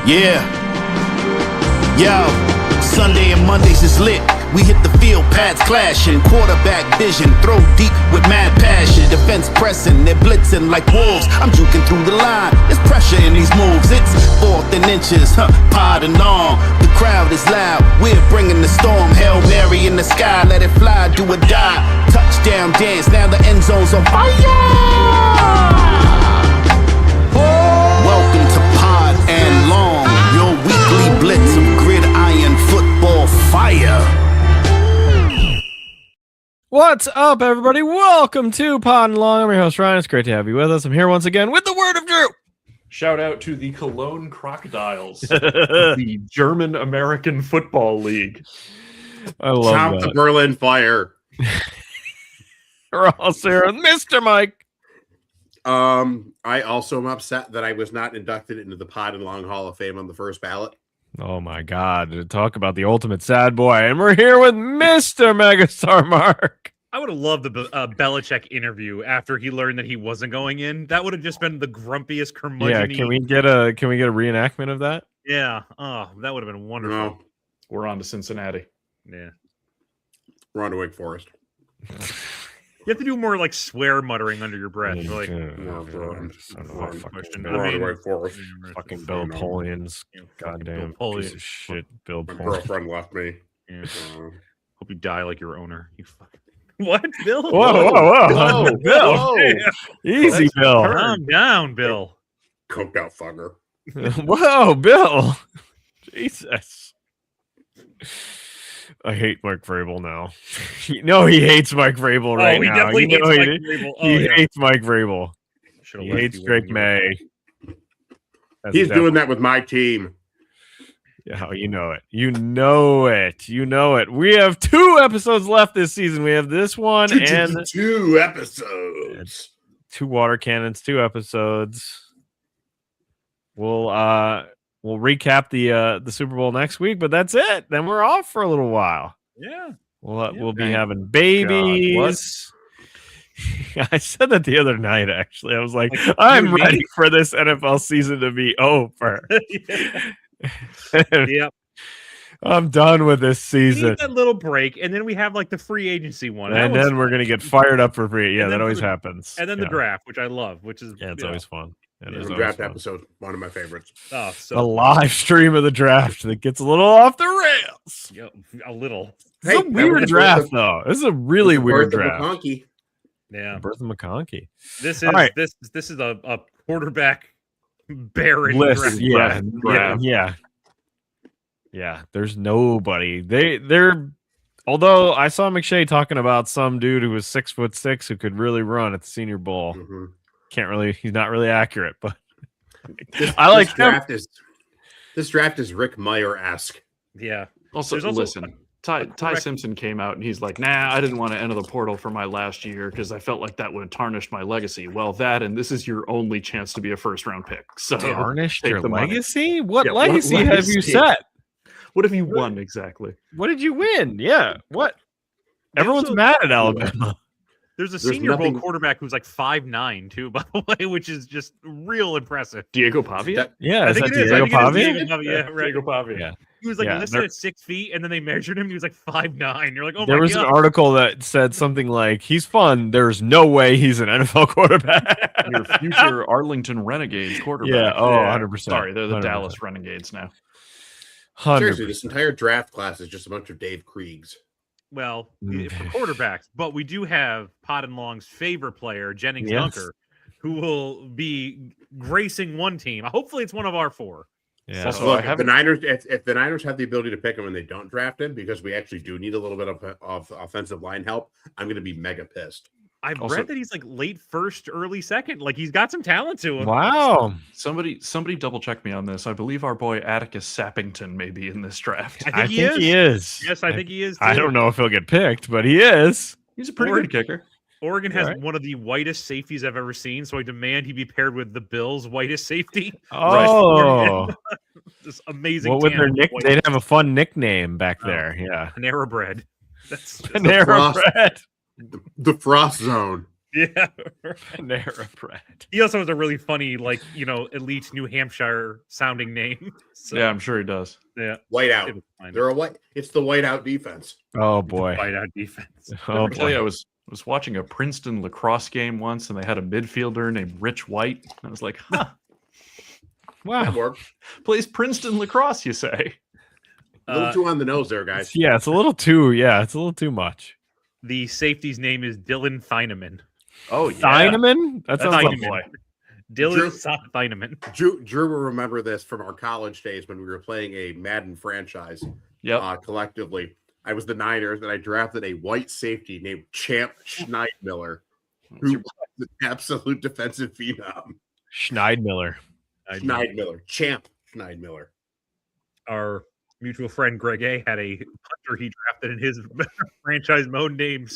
Yeah. Yo, Sunday and Mondays is lit. We hit the field, pads clashing, quarterback vision, throw deep with mad passion, defense pressing, they're blitzing like wolves. I'm juking through the line, there's pressure in these moves. It's 4th and inches, pod and long. The crowd is loud, we're bringing the storm. Hail Mary in the sky, let it fly, do or die. Touchdown dance, now the end zone's on fire. Welcome to Pod and Long, your weekly blitz of gridiron football fire. What's up, everybody? Welcome to Pod and Long. I'm your host, Ryan. It's great to have you with us. I'm here once again with the word of Drew. Shout out to the Cologne Crocodiles, the German-American Football League. I love Top that. the Berlin Fire. We're also here with Mr. Mike. I also am upset that I was not inducted into the Pod and Long Hall of Fame on the first ballot. Oh, my God. To talk about the ultimate sad boy. And we're here with Mr. Megastar Mark. I would have loved the Belichick interview after he learned that he wasn't going in. That would have just been the grumpiest curmudgeon. Yeah, can we get a reenactment of that? Yeah. Oh, that would have been wonderful. No, We're on to Cincinnati. Yeah. we're on to Wake Forest. You have to do more like swear muttering under your breath. Like, No, bro, I'm question. we're on to Wake Forest. Fucking Bill Polian's goddamn Bill piece Polian. of shit. Bill My Polian. girlfriend left me. Yeah. Uh, Hope you die like your owner. You fucking what, Bill? Whoa. Bill. whoa. Easy, Bill. Calm down, Bill. Coked out fucker. Whoa, Bill. Jesus. I hate Mike Vrabel now. No, he hates Mike Vrabel right he now. definitely You know hates he Mike Vrabel. Oh, he yeah. hates Mike Vrabel. Should've He left hates you Drake when you were- May. That's He's def- doing that with my team. Yeah, you know it. You know it. You know it. We have 2 episodes left this season. We have this one and 2 episodes. 2 water cannons, 2 episodes. We'll recap the Super Bowl next week, but that's it. Then we're off for a little while. Yeah. We'll be Thank having babies. God, I said that the other night. Actually, I was like, I'm ready for this NFL season to be over. Yep. I'm done with this We season. need that little break, and then we have like the free agency one. That And one's then we're gonna get fired up for free. Yeah, And that then always for the- happens. and then the Yeah. draft, which I love, which is Yeah, it's always fun. It Yeah. is The always draft fun. episode, one of my favorites. oh, The so live stream of the draft that gets a little off the rails. yeah, a little. It's a that weird was draft, the- though. This is a really weird Birth of draft. McConkey. Yeah, Birth of McConkey. this is All right. this is a quarterback barren List. draft. Yeah, Draft. yeah. There's nobody. They're. Although I saw McShay talking about some dude who was 6'6" who could really run at the Senior Bowl. Mhm. He's not really accurate, but This- I like this him. This draft is Rick Meyer-esque. Yeah, Also, There's also listen, Ty correct- Simpson came out and he's like, nah, I didn't want to enter the portal for my last year because I felt like that would have tarnished my legacy. Well, and this is your only chance to be a first-round pick. So tarnished take your the money. legacy? What Yeah, what legacy have you legacy? set? What have you won exactly? What did you win? Yeah, what? Everyone's Also- mad at Alabama. there's a There's Senior Bowl nothing- quarterback who's like 5'9" too, by the way, which is just real impressive. Diego Pavia? That- Yeah, I is think that it is. Diego I think it is Pavia? Diego Pavia. Yeah, right. Diego Pavia. Yeah. He was like Yeah, listed there- at 6 feet, and then they measured him. He was like 5'9". You're like, oh There my was god. an article that said something like, he's fun. There's no way he's an NFL quarterback. Your future Arlington Renegades quarterback. Yeah, oh, 100%. Sorry, they're the 100%. Dallas Renegades now. 100%. Seriously, this entire draft class is just a bunch of Dave Kriegs. Well, Mm. for quarterbacks, but we do have Pod and Long's favorite player, Jennings Yes. Dunker, who will be gracing one team. Hopefully, it's one of our 4. Yeah. Also, Look, I if the haven't- Niners, if the Niners have the ability to pick him and they don't draft him, because we actually do need a little bit of offensive line help, I'm going to be mega pissed. I've Also- read that he's like late first, early second. Like he's got some talent to him. Wow. Somebody double check me on this. I believe our boy Atticus Sappington may be in this draft. I think he is. he is. Yes, I think he is. Too. I don't know if he'll get picked, but he is. He's a pretty Or- good kicker. Oregon has Right. one of the whitest safeties I've ever seen, so I demand he be paired with the Bills' whitest safety. Oh, This amazing. what would their tandem of nick? white- They'd have a fun nickname back Oh. there. Yeah, Panera Bread. That's just- Panera Frost. Bread. The Frost Zone. Yeah. Panera Bread. He also has a really funny, elite New Hampshire sounding name. So, Yeah, I'm sure he does. yeah. Whiteout. It was fine. They're a white. It's the whiteout defense. Oh boy. Fight out defense. Oh I tell you, I boy. was watching a Princeton lacrosse game once, and they had a midfielder named Rich White. I was like, huh, That Wow. worked. plays Princeton lacrosse, you say? A little too on the nose there, guys. Yeah, it's a little too. Yeah, it's a little too much. The safety's name is Dylan Theineman. Oh, yeah. Theineman? That sounds like Theineman. Dylan Drew- Theineman. Drew will remember this from our college days when we were playing a Madden franchise Yep. collectively. I was the Niners, and I drafted a white safety named Champ Schneidmiller, who was an absolute defensive phenom. Schneidmiller. Schneidmiller. Champ Schneidmiller. Our mutual friend Greg A had a punter he drafted in his franchise mode named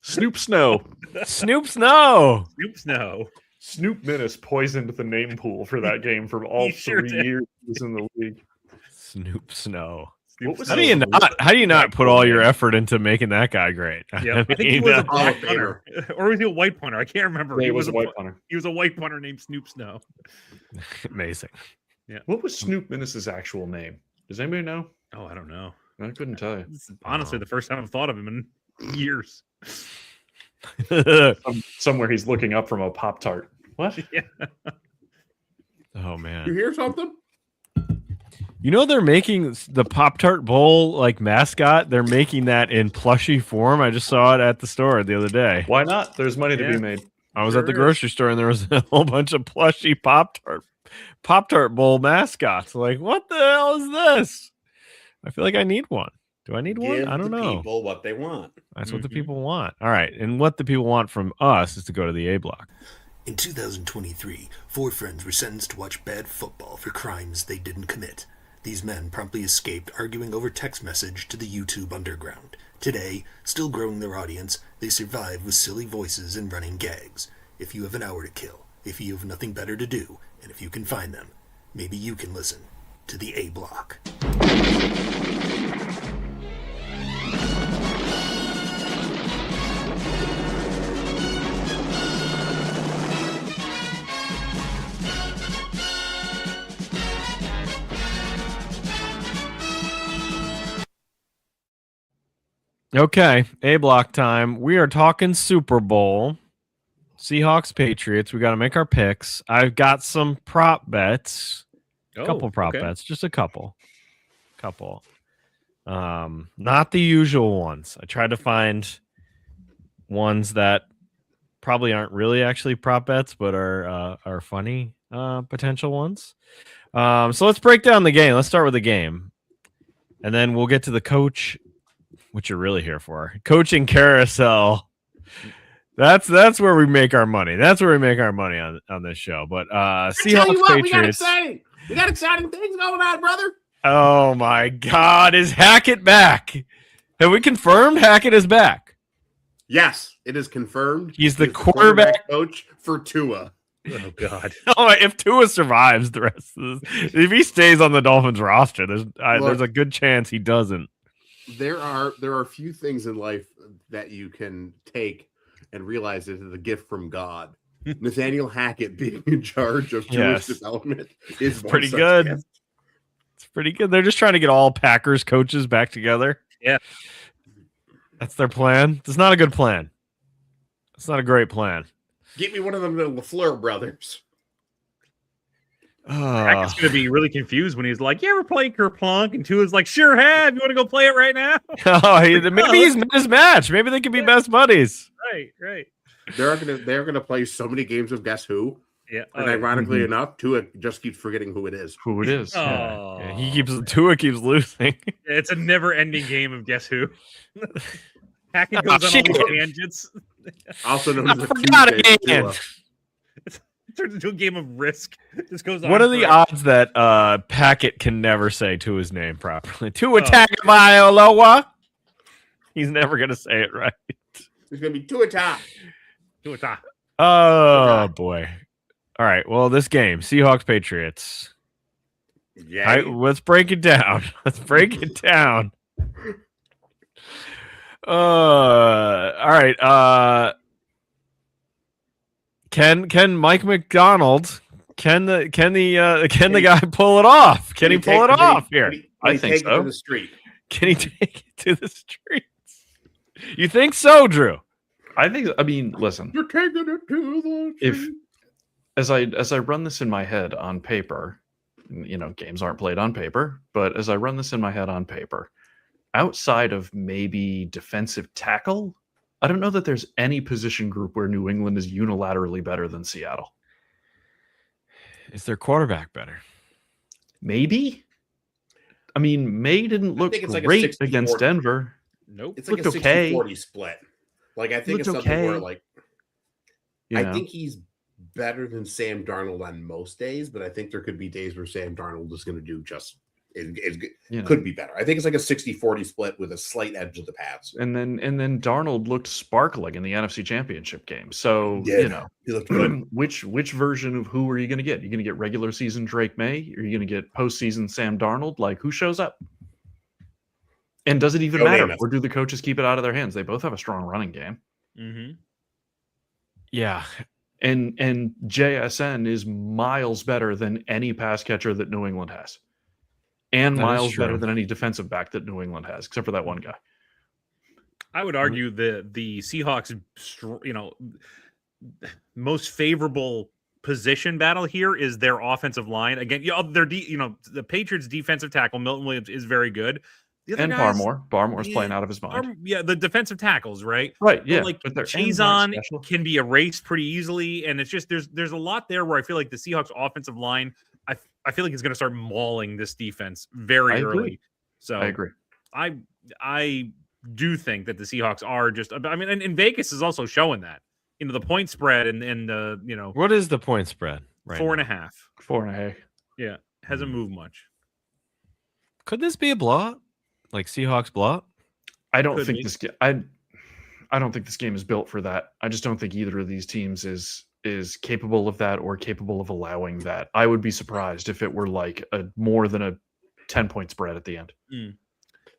Snoop Snow. Snoop Snow. Snoop Snow. Snoop Minnis poisoned the name pool for that game for all He sure 3 did. years he was in the league. Snoop Snow. What was How his- do you not? How do you not put all your effort into making that guy great? Yeah, I think he was a Hall of black punter, Famer. or was he a white punter? I can't remember. Yeah, He he was a white pu- punter. He was a white punter named Snoop Snow. amazing. What was Snoop Minnis's actual name? Does anybody know? Oh, I don't know. I couldn't tell you. This is honestly the first time I've thought of him in years. Somewhere he's looking up from a Pop Tart. What? Yeah. Oh You man. hear something? You know they're making the Pop-Tart Bowl like mascot. They're making that in plushie form. I just saw it at the store the other day. Why not? There's money to Yeah. be made. I was Sure at the is. grocery store and there was a whole bunch of plushy Pop-Tart Bowl mascots. Like, what the hell is this? I feel like I need one. Do I need one? Give I don't the know. people what they want. That's what the Mhm. people want. All right. And what the people want from us is to go to the A block. In 2023, 4 friends were sentenced to watch bad football for crimes they didn't commit. These men promptly escaped, arguing over text message to the YouTube underground. Today, still growing their audience, they survive with silly voices and running gags. If you have an hour to kill, if you have nothing better to do, and if you can find them, maybe you can listen to the A Block. Okay. A block time. We are talking Super Bowl. Seahawks, Patriots. We got to make our picks. I've got some prop bets. A couple prop bets. Just a couple. Not the usual ones. I tried to find ones that probably aren't really actually prop bets, but are funny potential ones. So let's break down the game. Let's start with the game, and then we'll get to the coach, which you're really here for. Coaching carousel. That's where we make our money. That's where we make our money on this show. But Seahawks, Patriots. We got exciting things going on, brother. Oh my God, is Hackett back? Have we confirmed Hackett is back? Yes, it is confirmed. He's the He's quarterback. coach for Tua. Oh God. Oh, if Tua survives the rest of this, if he stays on the Dolphins roster, there's a good chance he doesn't. There are few things in life that you can take and realize it is a gift from God. Nathaniel Hackett being in charge of Tua's Yes. development is one Pretty such good. gift. It's pretty good. They're just trying to get all Packers coaches back together. Yeah. That's their plan. It's not a good plan. It's not a great plan. Get me one of them the LaFleur brothers. Hackett's gonna be really confused when he's like, "You ever play Kerplunk?" And Tua's like, "Sure have. You want to go play it right now?" Maybe he's his match. Maybe they could be best buddies. Right. They're gonna play so many games of Guess Who, Yeah. and ironically enough, Tua just keeps forgetting who it is. Who it is? Oh, Yeah, Tua keeps losing. it's a never-ending game of Guess Who. Hackett Oh, goes on all shit. these tangents. Also known I as the forgot Tuesday again. Tua. It turns into a game of Risk. Just goes on. What are the forever. odds that Packett can never say Tua's name properly? Tua Oh. Tagovailoa. He's never gonna say it right. It's gonna be Tua top. Tua Ta. Oh boy. All right. Well, this game, Seahawks Patriots. Yeah. Let's break it down. Let's break it down. All right. Can Mike McDonald? Can the guy pull it off? Can he pull it off here? I think take it so. to the street. Can he take it to the streets? You think so, Drew? I mean, listen. You're taking it to the If street. as I run this in my head on paper, games aren't played on paper, but as I run this in my head on paper, outside of maybe defensive tackle, I don't know that there's any position group where New England is unilaterally better than Seattle. Is their quarterback better? Maybe. I mean, May didn't look think it's like a great 60-40. against Denver. Nope. It's like a looked okay. 60-40 split. Like I think it's Looked something where okay. like You I know? think he's better than Sam Darnold on most days, but I think there could be days where Sam Darnold is going to do just could be better. I think it's like a 60-40 split with a slight edge of the pass. And then Darnold looked sparkling in the NFC Championship game. So He looked good. which version of who are you going to get? Are you going to get regular season Drake May? Or are you going to get postseason Sam Darnold? Like, who shows up? And does it even Joe matter? Namath. Or do the coaches keep it out of their hands? They both have a strong running game. Mm-hmm. Yeah. And JSN is miles better than any pass catcher that New England has. And That is miles true. better than any defensive back that New England has, except for that one guy. I would argue the Seahawks, most favorable position battle here is their offensive line. Again, the Patriots' defensive tackle Milton Williams is very good. The other And guys, Barmore's playing out of his mind. the defensive tackles, right? Right, yeah. But their ends aren't Chazon special. can be erased pretty easily, and it's just there's a lot there where I feel like the Seahawks offensive line, I feel like it's going to start mauling this defense very I agree. early. So I agree. I do think that the Seahawks are just. I mean, and Vegas is also showing that. The point spread and What is the point spread right 4.5. now? 4.5. Yeah, hasn't moved much. Could this be a blowout? Like Seahawks blowout? I don't Could think be. this game. I don't think this game is built for that. I just don't think either of these teams is capable of that or capable of allowing that. I would be surprised if it were like a more than a 10-point spread at the end.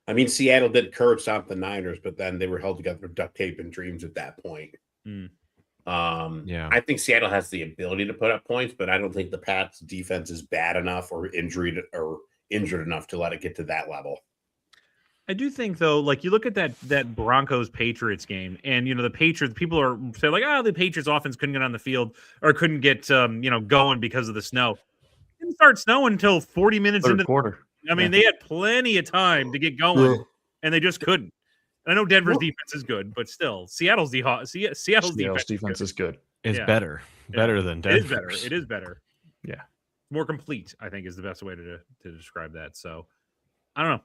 I mean, Seattle did curb stomp the Niners, but then they were held together with duct tape and dreams at that point. Yeah. I think Seattle has the ability to put up points, but I don't think the Pats defense is bad enough or injured enough to let it get to that level. I do think though, like you look at that Broncos Patriots game, and the Patriots people are saying like, the Patriots offense couldn't get on the field or couldn't get going because of the snow. It didn't start snowing until 40 minutes Third into. quarter. I mean, they had plenty of time to get going, and they just couldn't. And I know Denver's defense is good, but still, Seattle's defense Defense is good. It's Yeah. better. Yeah. Better than It is Denver's. better. It is better. Yeah. More complete, I think, is the best way to describe that. So, I don't know.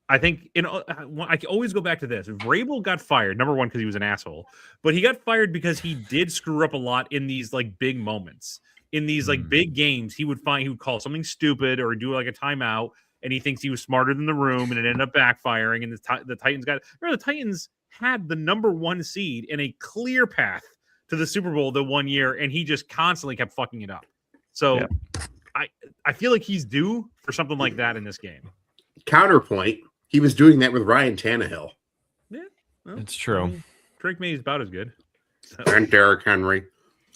I think I can always go back to this. Vrabel got fired, number one, because he was an asshole, but he got fired because he did screw up a lot in these like big moments. In these like big games, he would call something stupid or do like a timeout, and he thinks he was smarter than the room, and it ended up backfiring. And the Titans the Titans had the number one seed in a clear path to the Super Bowl the one year, and he just constantly kept fucking it up. So Yeah. I feel like he's due for something like that in this game. Counterpoint, he was doing that with Ryan Tannehill Well, It's true. Drake May is about as good. So, and Derrick Henry.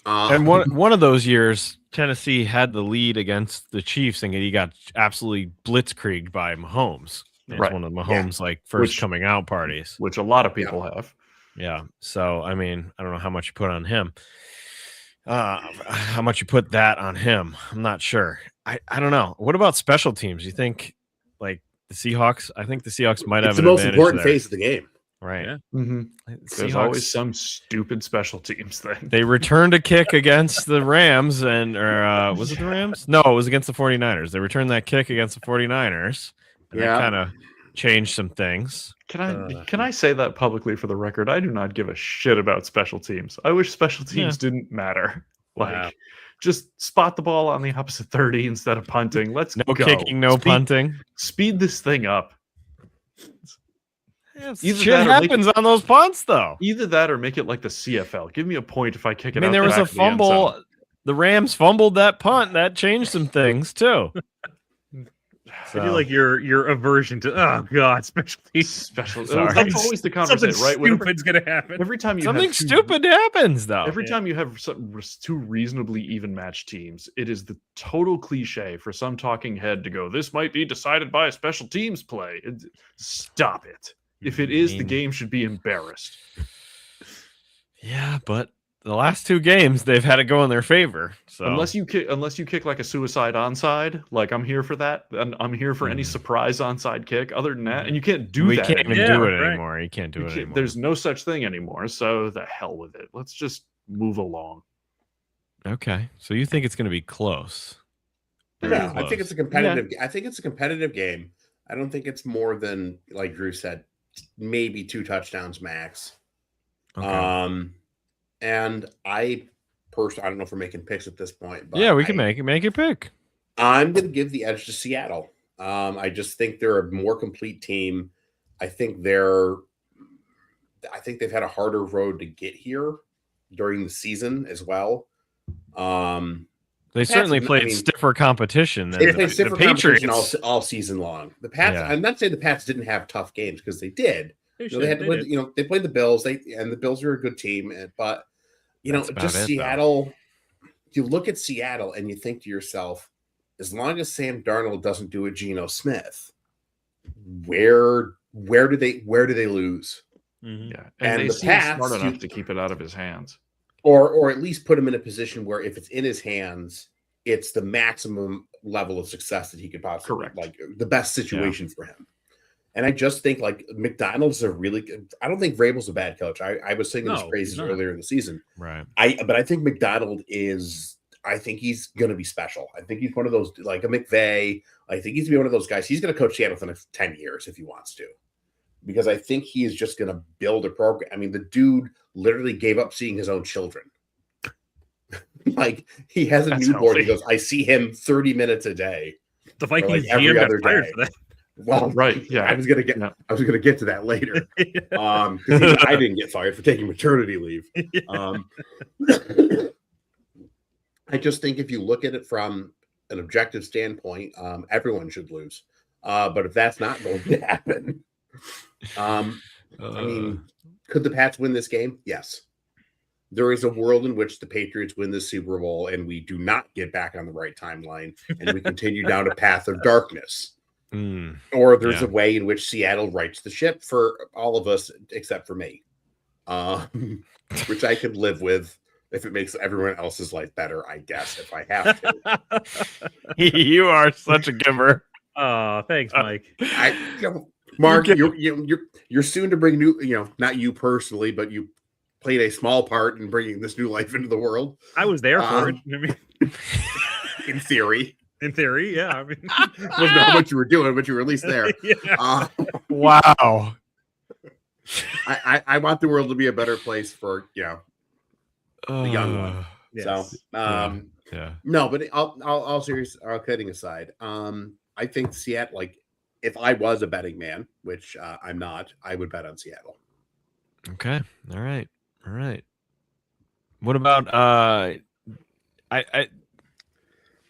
And one of those years, Tennessee had the lead against the Chiefs, and he got absolutely blitzkrieged by Mahomes. It was Right. one of Mahomes' like first Which- coming out parties. Which a lot of people have. Yeah. So I mean, I don't know how much you put on him. How much you put that on him? I'm not sure. I don't know. What about special teams? You think like the Seahawks? I think the Seahawks might have It's the an most advantage important there. phase of the game. Right. Yeah. Mm-hmm. There's Seahawks, always some stupid special teams thing. they returned a kick against the Rams, or was it the Rams? No, it was against the 49ers. They returned that kick against the 49ers. And Yeah. that kind of changed some things. Can I say that publicly for the record? I do not give a shit about special teams. I wish special teams didn't matter. Like, Wow. just spot the ball on the opposite 30 instead of punting. Let's No go. kicking, no punting. Speed this thing up. Yeah, Either shit that or make happens on those punts, though. Either that or make it like the CFL. Give me a point if I kick it I mean, out there the was back a of the end fumble. zone. The Rams fumbled that punt. That changed some things too. I feel like your aversion to special teams. Special. Sorry. That's always the conversation, Something right? Whenever- stupid's gonna happen. Every time you Something have two, stupid happens, though. every time you have two reasonably even matched teams, it is the total cliche for some talking head to go, "This might be decided by a special teams play." Stop it. If it is, the game should be embarrassed. Yeah, but the last 2 games they've had it go in their favor. So Unless you kick like a suicide onside, like I'm here for that, and I'm here for any surprise onside kick. Other than that, and you can't do we that. can't even anymore. do it right. anymore. You can't do it anymore. There's no such thing anymore. So the hell with it. Let's just move along. Okay, so you think it's going to be close? No, Very I think close. it's a competitive. I think it's a competitive game. I don't think it's more than, like Drew said, maybe 2 touchdowns max. Okay. And I personally, I don't know if we're making picks at this point, but Yeah, we can make your pick. I'm going to give the edge to Seattle. I just think they're a more complete team. I think they've had a harder road to get here during the season as well. They certainly Pats, played stiffer competition than They played stiffer the competition Patriots. all season long. The Pats. Yeah. I'm not saying the Pats didn't have tough games because they did. They They had to did. play, they played the Bills. And the Bills are a good team. But That's about just it, though. Seattle. You look at Seattle and you think to yourself, as long as Sam Darnold doesn't do a Geno Smith, where do they lose? Mhm. Yeah, And they the seem Pats, smart enough you- to keep it out of his hands. Or at least put him in a position where if it's in his hands, it's the maximum level of success that he could possibly, Correct. like the best situation for him. And I just think like McDonald's a really good, I don't think Vrabel's a bad coach. I was singing his No, praises he's not. earlier in the season. Right. But I think McDonald I think he's going to be special. I think he's one of those, like a McVay. I think he's going to be one of those guys. He's going to coach Seattle for the next 10 years if he wants to, because I think he is just going to build a program. I mean, the dude literally gave up seeing his own children. Like he has a That's newborn. healthy. He goes, I see him 30 minutes a day. The Vikings every GM other got fired day. for that. Well, Right, yeah. I was going to get to that later. 'Cause I didn't get fired for taking maternity leave. I just think if you look at it from an objective standpoint, everyone should lose. But if that's not going to happen, I mean, could the Pats win this game? Yes. There is a world in which the Patriots win the Super Bowl and we do not get back on the right timeline and we continue down a path of darkness. Or there's Yeah. a way in which Seattle rights the ship for all of us except for me, which I could live with if it makes everyone else's life better, I guess, if I have to. You are such a giver. Oh, thanks, Mike. Mark, you're soon to bring new, not you personally, but you played a small part in bringing this new life into the world. I was there for it. I mean, In theory, in theory, yeah. I mean, wasn't know how much you were doing, but you were at least there. yeah. Wow. I want the world to be a better place for the young one. Yes. So Yeah. no, but all serious, all kidding aside, I think Seattle. Like, if I was a betting man, which I'm not, I would bet on Seattle. Okay. All right. What about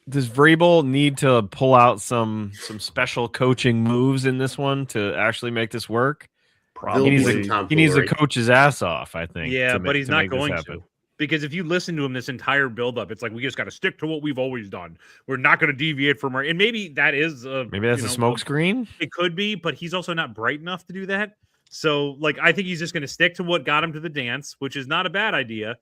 does Vrabel need to pull out some special coaching moves in this one to actually make this work? Probably. He needs to coach his ass off, I think. Yeah, to but he's not make this going happen. to. Because if you listen to him this entire buildup, it's like we just got to stick to what we've always done. We're not going to deviate from our. And maybe that is Maybe that's a smoke screen. It could be, but he's also not bright enough to do that. So, I think he's just going to stick to what got him to the dance, which is not a bad idea.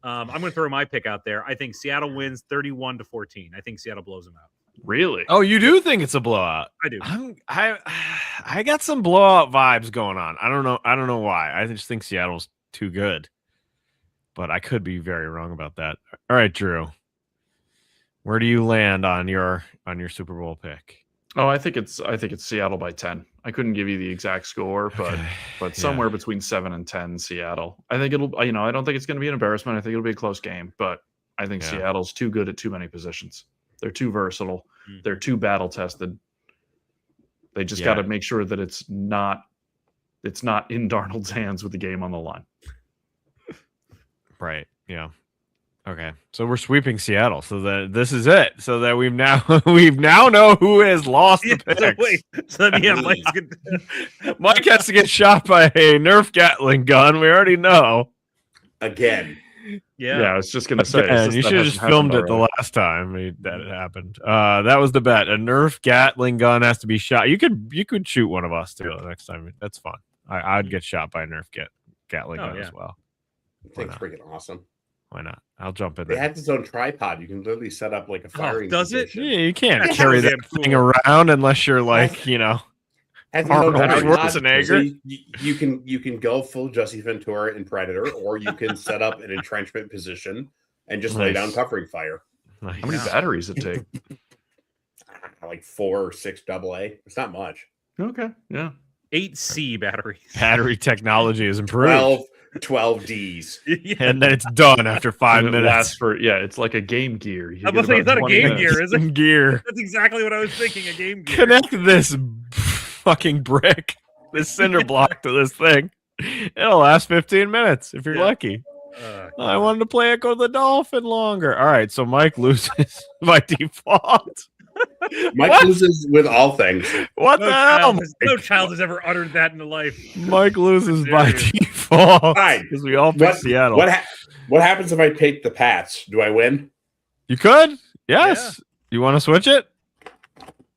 I'm going to throw my pick out there. I think Seattle wins 31-14. I think Seattle blows them out. Really? Oh, you do think it's a blowout? I do. I got some blowout vibes going on. I don't know why. I just think Seattle's too good, but I could be very wrong about that. All right, Drew, where do you land on your Super Bowl pick? Oh, I think it's Seattle by 10. I couldn't give you the exact score, but Okay. but somewhere between 7 and 10 Seattle. I think it'll I don't think it's going to be an embarrassment. I think it'll be a close game, but I think Yeah. Seattle's too good at too many positions. They're too versatile. Mhm. They're too battle tested. They just got to make sure that it's not in Darnold's hands with the game on the line. Right. Yeah. Okay, so we're sweeping Seattle. So that this is it. So that we've now know who has lost the picks. So wait, so then, yeah, Mike's gonna... Mike has to get shot by a Nerf Gatling gun. We already know. Again. Yeah, I was just gonna say. And you should have just filmed it the last time that it happened. That was the bet. A Nerf Gatling gun has to be shot. You could shoot one of us too next time. That's fun. I'd get shot by a Nerf Gatling gun as well. I think it's freaking awesome. Why not? I'll jump in They there. have its own tripod. You can literally set up like a firing. does it? position. Yeah, you can't That's carry so that damn thing cool. around unless you're like, you know, Has its own Arnold tripod. Schwarzenegger. So you can go full Jesse Ventura in Predator, or you can set up an entrenchment position and just lay down Nice. covering fire. nice. How many batteries it take? Like 4 or 6 AA. It's not much. Okay, yeah. 8C batteries. battery technology is improved. 12 Ds. Yeah. And then it's done after 5 And it lasts minutes. for it's like a Game Gear. You I'm get about to say, it's about not a 20 Game minutes. Gear, is it? Gear. That's exactly what I was thinking. A Game Gear. Connect this fucking brick, this cinder block to this thing. It'll last 15 minutes if you're Yeah. lucky. I wanted to play Echo the Dolphin longer. All right, so Mike loses by default. Mike What? loses with all things. What No the hell? no child has ever uttered that in their life. Mike loses by Serious. default Fine. because we all picked Seattle. What happens if I take the Pats? Do I win? You could? Yes. You want to switch it?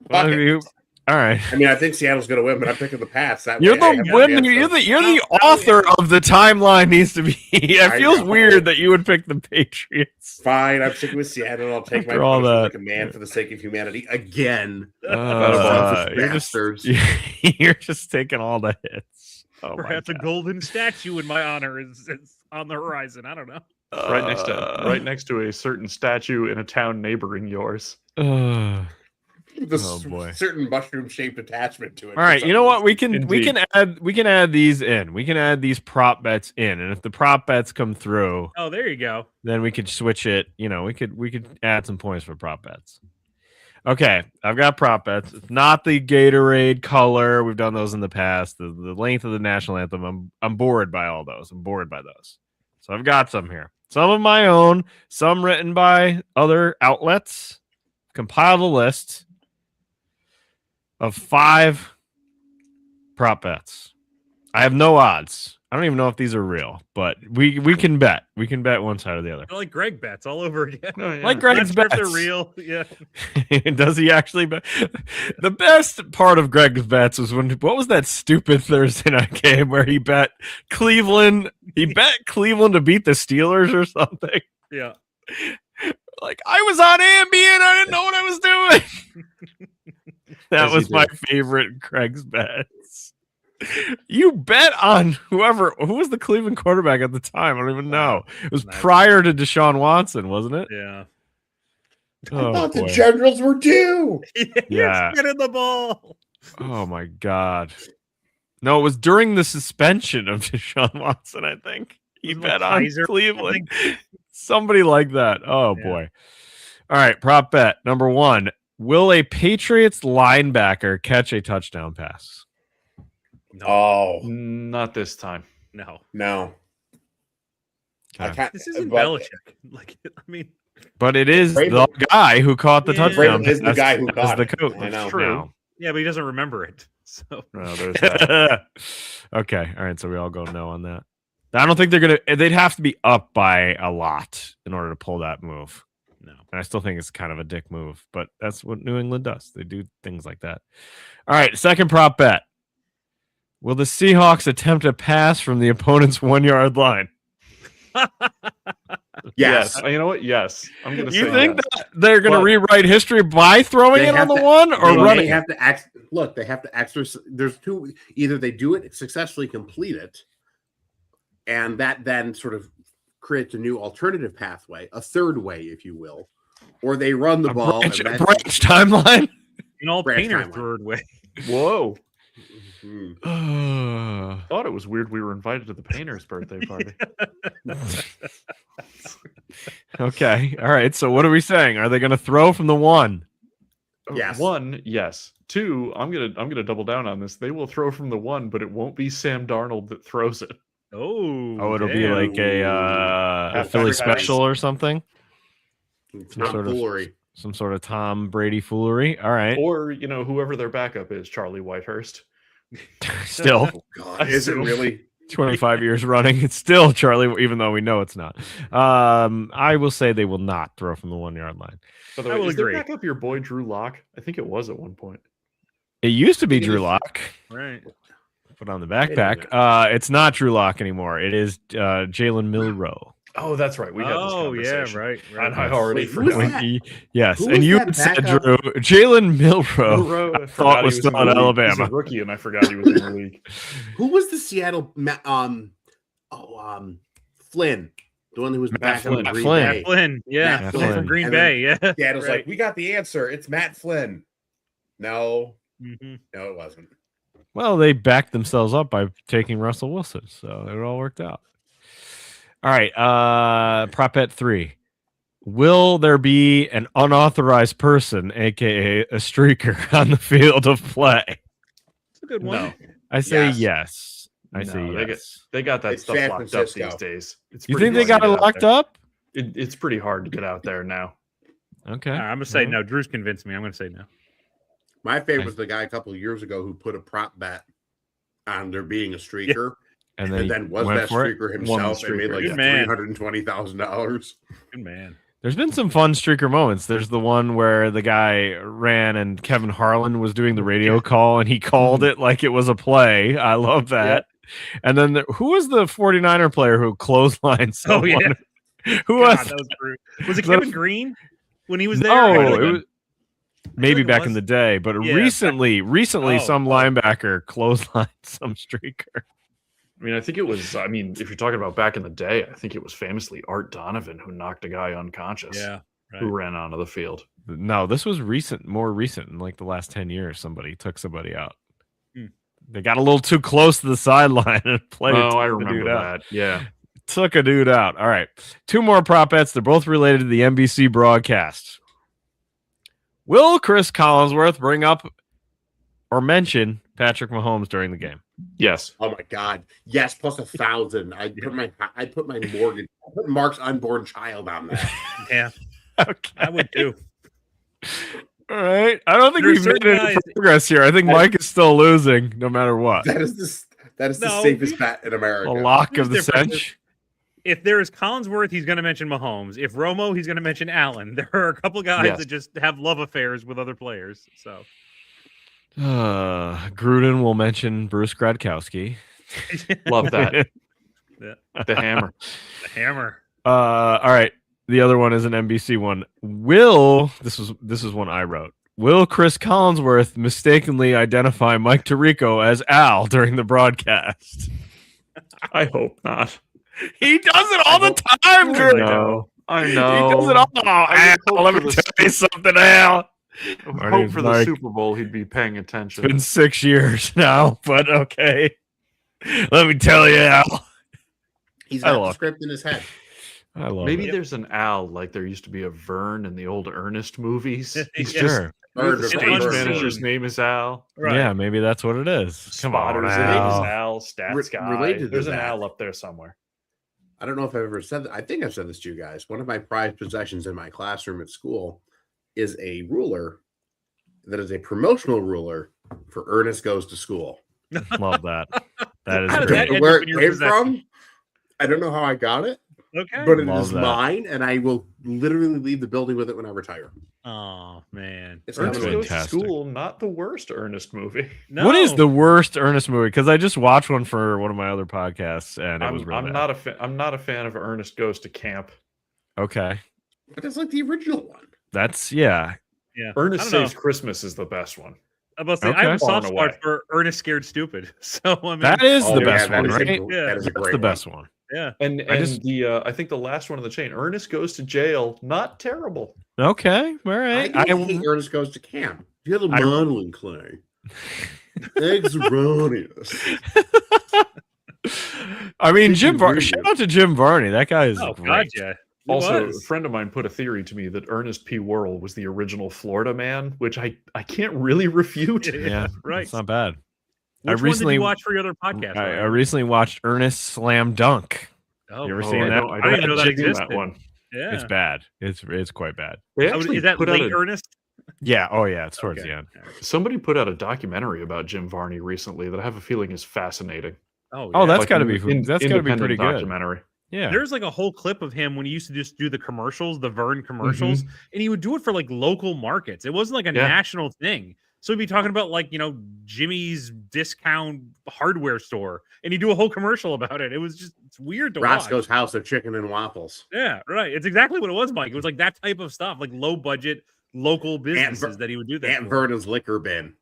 Fuck it. All right. I mean, I think Seattle's going to win, but I'm picking the Pats. That You're way I have the a winner. chance You're of- the author of the timeline needs to be. It I feels know. weird that you would pick the Patriots. Fine, I'm sticking with Seattle. I'll take my After all punishment that. like a man for the sake of humanity again. You're Bastards. just you're just taking all the hits. Oh my Perhaps a God. golden statue in my honor is on the horizon. I don't know. Right next to a certain statue in a town neighboring yours. The Oh, boy. certain mushroom-shaped attachment to it. All right, you know what? We can Indeed. add these in. We can add these prop bets in, and if the prop bets come through, Oh, there you go. then we could switch it. You know, we could add some points for prop bets. Okay, I've got prop bets. It's not the Gatorade color. We've done those in the past. The length of the national anthem. I'm bored by all those. I'm bored by those. So I've got some here. Some of my own, some written by other outlets. Compiled a list of 5 prop bets. I have no odds. I don't even know if these are real, but we can bet. We can bet one side or the other. They're like Greg bets all over again. Oh, yeah. Like Not Greg's sure if bets. they're real. Yeah. Does he actually bet? The best part of Greg's bets was what was that stupid Thursday night game where he bet Cleveland? He bet Cleveland to beat the Steelers or something. Yeah. Like, I was on Ambien. I didn't know what I was doing. That As he was my did. favorite Craig's bets. You bet on who was the Cleveland quarterback at the time? I don't even know. It was Nice. prior to Deshaun Watson, wasn't it? Yeah. I Oh, thought the boy. Generals were due. Yeah. You're spinning the ball. Oh my God. No, it was during the suspension of Deshaun Watson, I think. He Was it bet like on Kaiser or Cleveland. Somebody like that. Oh Yeah. boy. All right, prop bet. Number 1. Will a Patriots linebacker catch a touchdown pass? No. Oh Not this time. No. no! I Okay. can't. This isn't but Belichick. Like, I mean, But it is Vrabel- the guy who caught the Yeah. touchdown Vrabel is the pass guy who as caught the it. coach. I know. True. yeah, but he doesn't remember it. So No, there's that. Okay. All right. So we all go no on that. I don't think they'd have to be up by a lot in order to pull that move. no. And I still think it's kind of a dick move, but that's what New England does. They do things like that. All right. Second prop bet. Will the Seahawks attempt a pass from the opponent's 1-yard line? Yes. You know what? Yes. I'm going to say You think yes. that they're going to But- rewrite history by throwing They it on have the to- one or They running it? have to look. They have to exercise. There's two. Either they do it successfully, complete it, and that then sort of creates a new alternative pathway, a third way, if you will, or they run the ball. branch, and a then- branch timeline? In all Branch painter timeline. third way. Whoa. Mhm. Thought it was weird we were invited to the painter's birthday party. Okay. All right. So what are we saying? Are they going to throw from the 1? Yes. 1, yes. 2, I'm gonna double down on this. They will throw from the 1, but it won't be Sam Darnold that throws it. Oh, it'll be damn. like a Half Philly Patties. special or something. Tom sort of- Foolery. Some sort of Tom Brady foolery. All right. Or whoever their backup is, Charlie Whitehurst. Still God, is it really? 25 years running. It's still Charlie, even though we know it's not. I will say they will not throw from the 1 yard line. By the I way, will is their agree. backup your boy Drew Lock? I think it was at one point. It used to be It Drew is- Lock. Right. Put on the backpack. It's not Drew Lock anymore. It is Jalen Milrow. Oh, that's right. We had this Oh, yeah, conversation. right. And right. I already Wait, who was forgot. that? Yes, Who and was you that said backup? Drew Jalen Milrow. Milrow, I thought was still in the on league. He's Alabama. a rookie, and I forgot he was in the league. Who was the Seattle Flynn? The one who was Matt back Flynn. in Matt Green Flynn. Bay. Matt Flynn. Yeah. Matt Flynn Flynn. from Green And Bay. Yeah. Seattle's Right. like, we got the answer. It's Matt Flynn. No, Mhm. no, it wasn't. Well, they backed themselves up by taking Russell Wilson, so it all worked out. All right, prop bet 3. Will there be an unauthorized person, aka a streaker, on the field of play? That's a good one. No, I say Yes. yes. I No, say they yes. they got that It's stuff San locked Francisco. up these days. It's You pretty think they hard got to it get out locked there. up? It's pretty hard to get out there now. Okay. I'm gonna say All right. no. Drew's convinced me. I'm gonna say no. My favorite was the guy a couple of years ago who put a prop bet on there being a streaker, And and then was went that for it? streaker Won the himself and made streaker. like Good man. $320,000. Good man. There's been some fun streaker moments. There's the one where the guy ran and Kevin Harlan was doing the radio call and he called it like it was a play. I love that. And then who was the 49er player who clotheslined someone? Oh, yeah. Who God, was that was brutal. Was it Was that a- Kevin Green when he was there? No, I it feel like- was maybe like it back in was. the day, but Yeah, recently Oh, some oh. linebacker clotheslined some streaker. I mean, I think it was. I mean, if you're talking about back in the day, I think it was famously Art Donovan who knocked a guy unconscious. Yeah. Who Right. ran onto the field. No, this was more recent, in like the last 10 years. Somebody took somebody out. Hmm. They got a little too close to the sideline and played. Oh, I took the dude remember out. that. Yeah. Took a dude out. All right. 2 more prop bets. They're both related to the NBC broadcast. Will Chris Collinsworth bring up or mention Patrick Mahomes during the game? Yes. Oh my God! Yes, plus 1,000. I put my mortgage. I put Mark's unborn child on that. Yeah. Okay. I would too. All right. I don't think There's we've made certain any guys- progress here. I think Mike is still losing no matter what. That is the No, safest bet in America. A lock Here's of the different. cinch. If there is Collinsworth, he's going to mention Mahomes. If Romo, he's going to mention Allen. There are a couple guys Yes. that just have love affairs with other players. So Gruden will mention Bruce Gradkowski. Love that. Yeah. The hammer. The hammer. All right. The other one is an NBC one. This is one I wrote. Will Chris Collinsworth mistakenly identify Mike Tirico as Al during the broadcast? I hope not. He does it all the time, I Drew. know. I He know. does it all. I Al, hope let for me the tell you something, Al. I My hope name's for the Mike. Super Bowl he'd be paying It's attention. been 6 years now, but okay. Let me tell you, Al. He's I got the love script in his head. I love Maybe it. there's an Al like there used to be a Vern in the old Ernest movies. He's Yeah. just Sure. Bird the of stage Unseen. manager's name is Al. Right. Yeah, maybe that's what it is. Come on, Spotter's name is Al. Al. Stats Re- guy. related to There's an that. Al up there somewhere. I don't know if I've ever said that. I think I've said this to you guys. One of my prized possessions in my classroom at school is a ruler that is a promotional ruler for Ernest Goes to School. Love that. That is How did great. that end Where up in it your came possession? from, I don't know how I got it, Okay. but it Love is that. mine, and I will literally leave the building with it when I retire. Oh man. It's Ernest not Goes to fantastic. School, not the worst Ernest movie. No. What is the worst Ernest movie? Because I just watched one for one of my other podcasts, and it was really I'm bad. not a fan of Ernest Goes to Camp. Okay, But it's like the original one. that's yeah. Yeah. Ernest I don't know. Saves Christmas is the best one. I must say, Okay. I have a Falling soft spot away. for Ernest Scared Stupid. So I mean, That is Oh, the yeah, best that one, is a right? gr- Yeah. That is a That's great the one. best one. yeah. And just- I think the last one of the chain, Ernest Goes to Jail, not terrible. Okay, all I right. don't hate Ernest Goes to Camp. You had a I- modeling Clay. Eggs erroneous. I mean, Jim. Really? Shout out to Jim Varney. That guy is Oh great. God, yeah. He Also, a was. friend of mine put a theory to me that Ernest P. Worrell was the original Florida man, which I can't really refute. Yeah, Right. It's not bad. Which one did you watch for your other podcast? I recently watched Ernest Slam Dunk. Oh, you ever Oh, seen I that? don't- I I didn't don't know that dig in existed. one. Yeah. It's bad. It's quite bad. They Oh, actually is that put out late a- Ernest? Yeah. Oh yeah. It's towards Okay. the end. Somebody put out a documentary about Jim Varney recently that I have a feeling is fascinating. Oh, Oh, that's Like got to an be. That's got to be independent pretty good. documentary. Yeah. There's like a whole clip of him when he used to just do the commercials, the Vern commercials, and he would do it for like local markets. It wasn't like a Yeah. national thing. So he'd be talking about like, Jimmy's discount hardware store, and he'd do a whole commercial about it. It was just, it's weird to Roscoe's watch. House of Chicken and Waffles. Yeah, right. It's exactly what it was, Mike. It was like that type of stuff, like low budget local businesses that he would do that. Aunt for. Verna's Liquor Bin.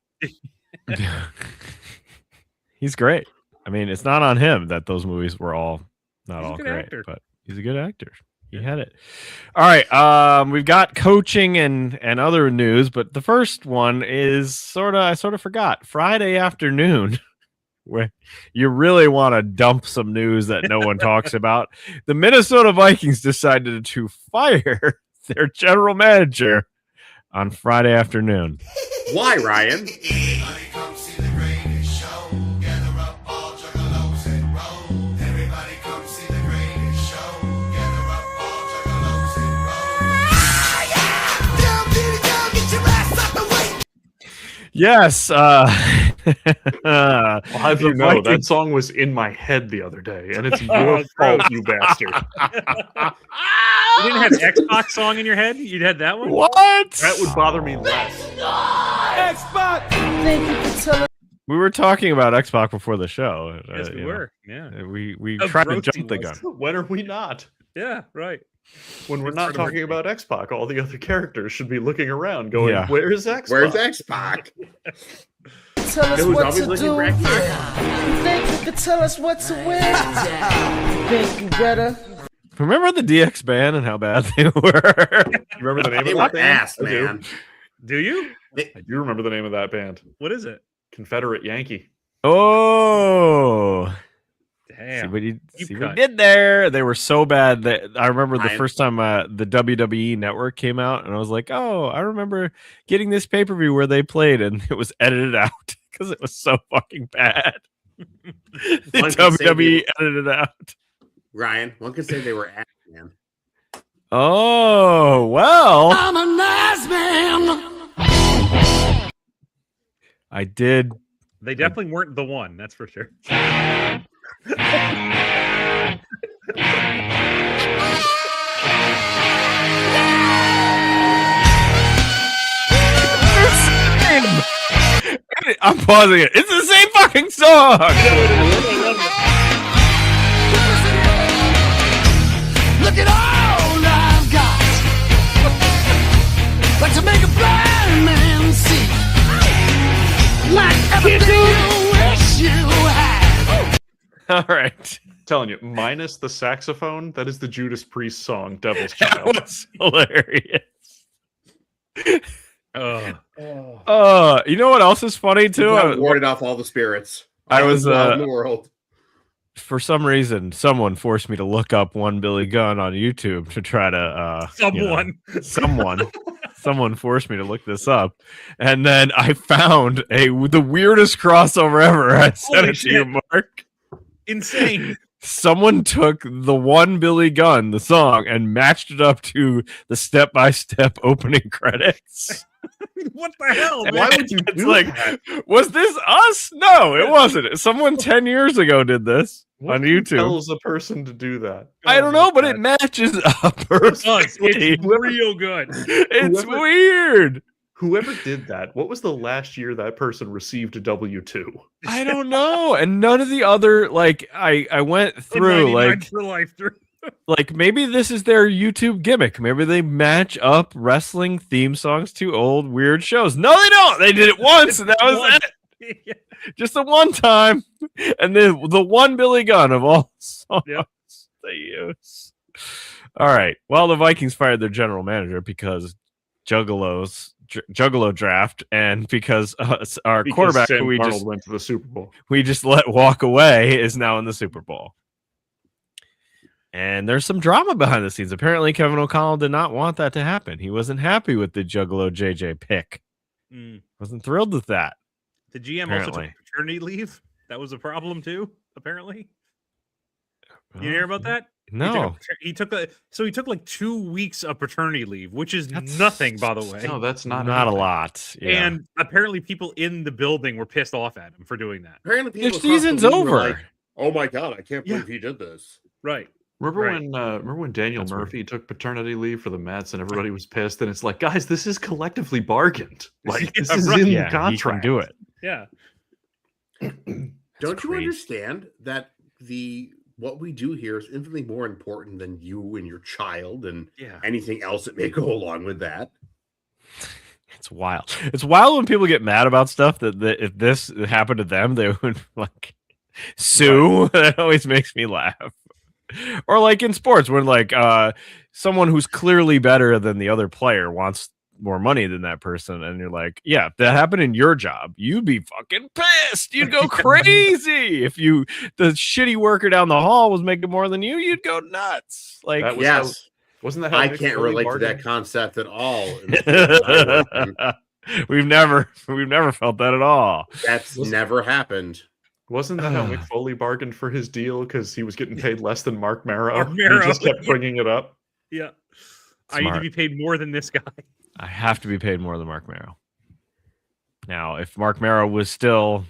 He's great. I mean, it's not on him that those movies were all not He's a all good great, actor. but he's a good actor. He had it. All right. We've got coaching and other news, but the first one is I sort of forgot. Friday afternoon, where you really want to dump some news that no one talks about. The Minnesota Vikings decided to fire their general manager on Friday afternoon. Why, Ryan? Yes. I'll have you the know, that Vikings- song was in my head the other day, and it's Oh, your fault, gross. you bastard. You didn't have Xbox song in your head? You'd had that one? What? That would bother me less. We were talking about Xbox before the show. Yes, we you know. were. Yeah. We How tried to gross he jump the was. gun. When are we not? Yeah, right. When we're It's not part of our talking game. about Xbox, all the other characters should be looking around going, Yeah. where's Xbox? Where's X-Pac? Tell us It was what always to looking do. for X-Pac. You think you could tell us what to win? Think you better? Remember the DX band and how bad they were? You remember the name They of were that band? ass, I do. man. Do you? I do remember the name of that band. What is it? Confederate Yankee. Oh, see Damn. what you Deep see what cut. you did there. They were so bad that I remember the Ryan. first time the WWE Network came out, and I was like, "Oh, I remember getting this pay per view where they played, and it was edited out because it was so fucking bad." The One could say WWE they- edited it out. Ryan, one could say they were ass, man. Oh well, I'm a nice man. I did. They definitely weren't the one, that's for sure. I'm pausing it. It's the same fucking song. Look at all I've got. Like to make a blind man see. Like everything you wish you had. All right. Telling you, minus the saxophone, that is the Judas Priest song, Devil's That Child. was hilarious. Oh, You know what else is funny too? I warded off all the spirits. I All was, the love in the world. For some reason, someone forced me to look up One Billy Gunn on YouTube to try to someone forced me to look this up, and then I found the weirdest crossover ever. I sent Holy it to you, shit. Mark. insane. Someone took the One Billy Gunn, the song, and matched it up to the step-by-step opening credits. What the hell, man? Why would you It's do like, that? was this us? No, it wasn't. Someone 10 years ago did this What on YouTube. tells a person to do that? I don't know, but it matches up perfectly. It's real good. It's Whoever- weird. Whoever did that, what was the last year that person received a W-2? I don't know. And none of the other, like, I went through, 99 like, for life through. maybe this is their YouTube gimmick. Maybe they match up wrestling theme songs to old weird shows. No, they don't. They did it once, and that was Once. it. Just the one time. And then the one Billy Gunn of all songs Yep. they use. All right. Well, the Vikings fired their general manager because Juggalo draft, and because our Because quarterback, Sam who we Darnold just went to the Super Bowl. let walk away, is now in the Super Bowl. And there's some drama behind the scenes. Apparently, Kevin O'Connell did not want that to happen. He wasn't happy with the Juggalo JJ pick. Mm. Wasn't thrilled with that. The GM also Apparently. took paternity leave. That was a problem too. Apparently, you hear about that? No. He took like 2 weeks of paternity leave, which is That's- nothing, by the way. No, that's not Not a anything. lot. Yeah. And apparently, people in the building were pissed off at him for doing that. Apparently, the people across the season's league were over. like, oh my god, I can't Yeah. believe he did this. Right. Remember when Daniel That's weird. Murphy took paternity leave for the Mets and everybody was pissed? And it's like, guys, this is collectively bargained. Like this Yeah, is right. in Yeah, the he contract. can do it. Yeah. Don't you crazy. understand that what we do here is infinitely more important than you and your child and Yeah. anything else that may go along with that? It's wild. It's wild when people get mad about stuff that if this happened to them, they would like sue. That always makes me laugh. Or like in sports, when like someone who's clearly better than the other player wants more money than that person, and you're like, yeah, if that happened in your job, you'd be fucking pissed. You'd go crazy. If the shitty worker down the hall was making more than you, you'd go nuts. Like, That was Yes, Wasn't that how I Mick can't Foley relate to bargained? that concept at all. in the field I work in. we've never felt that at all. That's never happened. Wasn't that how Mick Foley bargained for his deal because he was getting paid less than Mark Marrow? Mark And Marrow, He just kept yeah. bringing it up. Yeah. I need to Smart. be paid more than this guy. I have to be paid more than Mark Marrow. Now, if Mark Marrow was still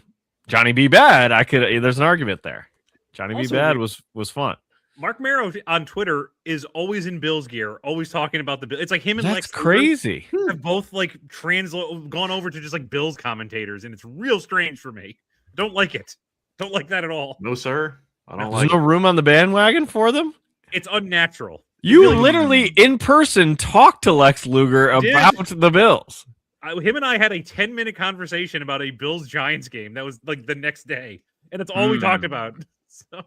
Johnny B. Bad, I could. There's an argument there. Johnny B. Also, Bad we- was fun. Mark Marrow on Twitter is always in Bills gear, always talking about the Bills. It's like him and That's Lex Luger crazy. have both like gone over to just like Bills commentators, and it's real strange for me. Don't like it. Don't like that at all. No, sir. I don't There's like no it. room on the bandwagon for them. It's unnatural. You Really- literally in person talked to Lex Luger Did. about the Bills. Him and I had a 10-minute conversation about a Bills Giants game that was like the next day, and that's all we talked about. So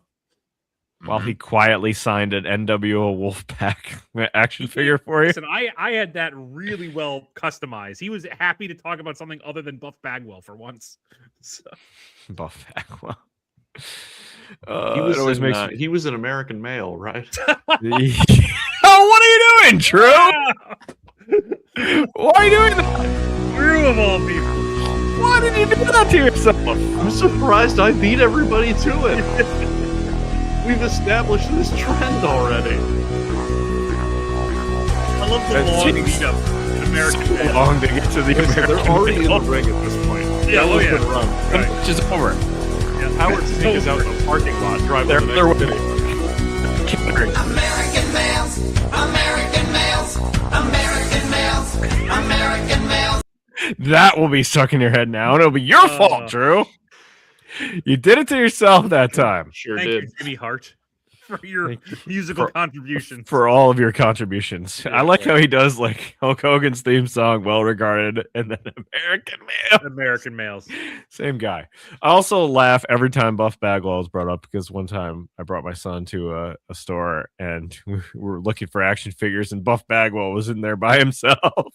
While he quietly signed an NWO Wolfpack action figure for you. listen, I had that really well customized. He was happy to talk about something other than Buff Bagwell for once. So, Buff Bagwell. He It always makes he was an American male, right? me... Oh, what are you doing, Drew? Why are you doing that? Drew of all people. Why did you do that to yourself? I'm surprised I beat everybody to it. We've established this trend already. I love the That long takes lead up in American So Dad. long to get to the American They're already in the Male. ring at this point. Yeah, oh yeah. The Right. match is over. Yeah. Howard It's Sneak is out over. in the parking lot driving They're to the they're next winning. city. American males, American males, American males, American males. That will be stuck in your head now, and it'll be your fault, Drew. You did it to yourself that time. Sure Thank did. you, Jimmy Hart, for your Thank you musical for- contributions. For all of your contributions. I like how he does like Hulk Hogan's theme song, well regarded, and then American Male. American males. Same guy. I also laugh every time Buff Bagwell is brought up because one time I brought my son to a store and we were looking for action figures, and Buff Bagwell was in there by himself.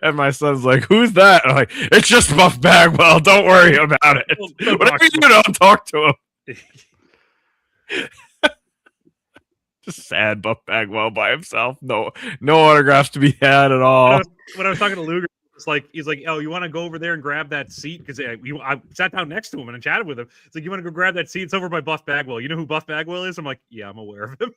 And my son's like, "Who's that?" I'm like, "It's just Buff Bagwell. Don't worry about it. Don't Whatever talk you to do, don't talk to him." Just sad Buff Bagwell by himself. No autographs to be had at all. When I was talking to Luger, it's like he's like, "Oh, you want to go over there and grab that seat?" Because I sat down next to him and I chatted with him. It's like, "You want to go grab that seat? It's over by Buff Bagwell. You know who Buff Bagwell is?" I'm like, "Yeah, I'm aware of him."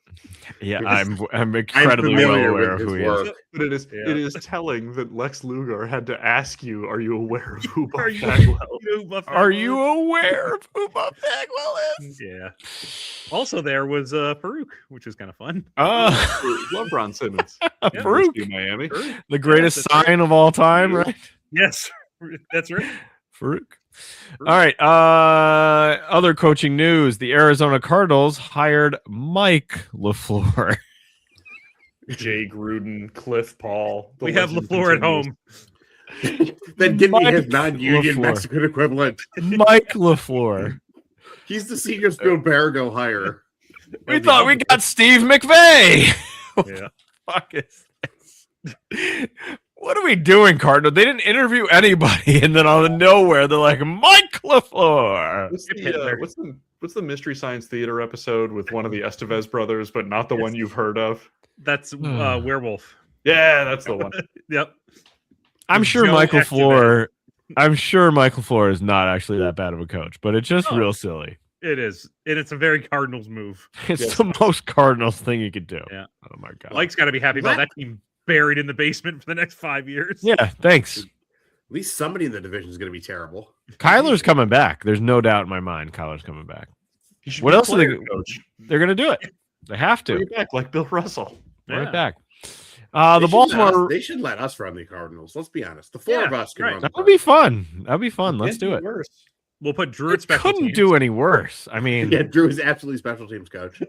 Yeah, I'm incredibly well familiar aware with of who his he work. is. But it Yeah. is telling that Lex Luger had to ask you, "Are you aware of who Are Buff you, Bagwell?" you know who Buff Are Bagwell you is? aware of who Buff Bagwell is? Yeah. Also, there was Farouk, which was kind of fun. Love Ron Simmons. Farouk, University of Miami. Farouk. the greatest that's sign of all time, right? Yes, that's right. Farouk. All right. Other coaching news: the Arizona Cardinals hired Mike LaFleur. Jay Gruden, Cliff Paul. the We have legend LaFleur at continues. home. Then give me Mike his non-union LaFleur. Mexican equivalent. Mike LaFleur. He's the senior Spielbergo hire. We thought we got Steve McVay. Yeah. Fuck is this? What are we doing, Cardinal? They didn't interview anybody, and then out of nowhere, they're like, Mike LaFleur. What's Hit the, Hitler. what's the Mystery Science Theater episode with one of the Estevez brothers, but not the one you've heard of? That's Werewolf. Yeah, that's the one. Yep. I'm sure Joe Mike Estevez. LaFleur I'm sure Michael Flores is not actually that bad of a coach, but it's just No. real silly. It is. And it's a very Cardinals move. It's the most Cardinals thing you could do. Yeah. Oh my god. Mike's got to be happy about What? that team buried in the basement for the next 5 years. Yeah, thanks. At least somebody in the division is going to be terrible. Kyler's coming back. There's no doubt in my mind Kyler's coming back. He should What be a else are they- player coach? They're gonna do it. They have Bring to. it back like Bill Russell. Bring Yeah. it back. They The should let us- Baltimore. They should let us run the Cardinals. Let's be honest. The four Yeah, of us can right. run. The That would be Cardinals. fun. That'd be fun. Let's do it. Worse. We'll put Drew at It special couldn't teams. do any worse. I mean, Yeah, Drew is absolutely special teams coach.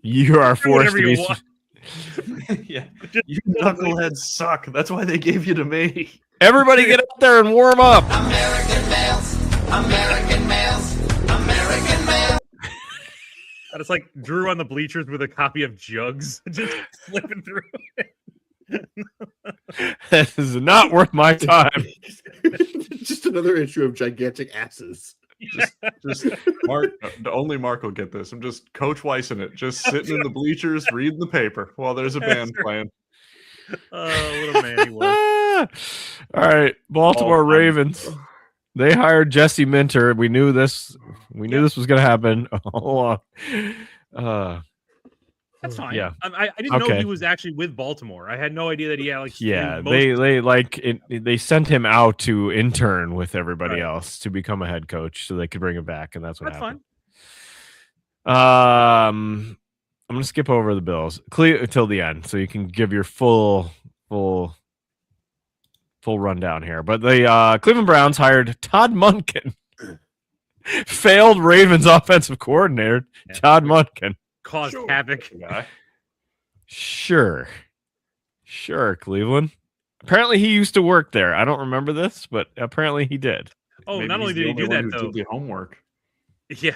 you are Do forced whatever to you be. want. Yeah, you knuckleheads suck. That's why they gave you to me. Everybody get out there and warm up. American males, American males, American males. And it's like Drew on the bleachers with a copy of Jugs, just flipping through it. This is not worth my time. Just another issue of gigantic asses. Just Mark. Only Mark will get this. I'm just Coach Weiss in it, just sitting in the bleachers reading the paper while there's a band playing. Oh, what a man he was. All right, Baltimore All time. Ravens. They hired Jesse Minter. We knew this. We knew this was going to happen all along. That's fine. Yeah. I didn't know Okay. he was actually with Baltimore. I had no idea that he had like Yeah, most- they sent him out to intern with everybody Right. else to become a head coach, so they could bring him back, and that's what That's happened. fine. I'm gonna skip over the Bills till the end, so you can give your full rundown here. But the Cleveland Browns hired Todd Monken, failed Ravens offensive coordinator Yeah. Todd Monken. Caused Sure. havoc. Guy. Sure, Cleveland. Apparently, he used to work there. I don't remember this, but apparently he did. Oh, Maybe not only he's the did he do one that who though. did the homework. Yeah.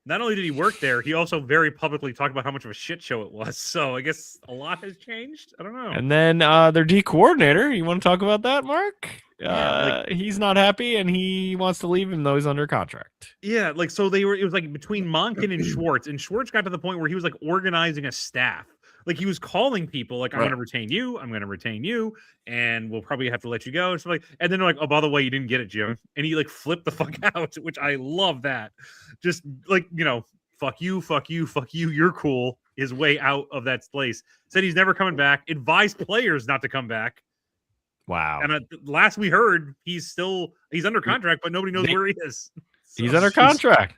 Not only did he work there, he also very publicly talked about how much of a shit show it was. So I guess a lot has changed. I don't know. And then their D coordinator. You want to talk about that, Mark? Yeah, He's not happy and he wants to leave, even though he's under contract. Yeah, like so it was like between Monken and Schwartz got to the point where he was like organizing a staff. Like he was calling people like, I'm Right. gonna retain you, and we'll probably have to let you go. And, like, and then they're like, oh, by the way, you didn't get it, Jim. And he like flipped the fuck out, which I love that. Just like, fuck you, you're cool. His way out of that place. Said he's never coming back, advised players not to come back. Wow. And last we heard, he's under contract, but nobody knows They- where he is. He's So- under contract.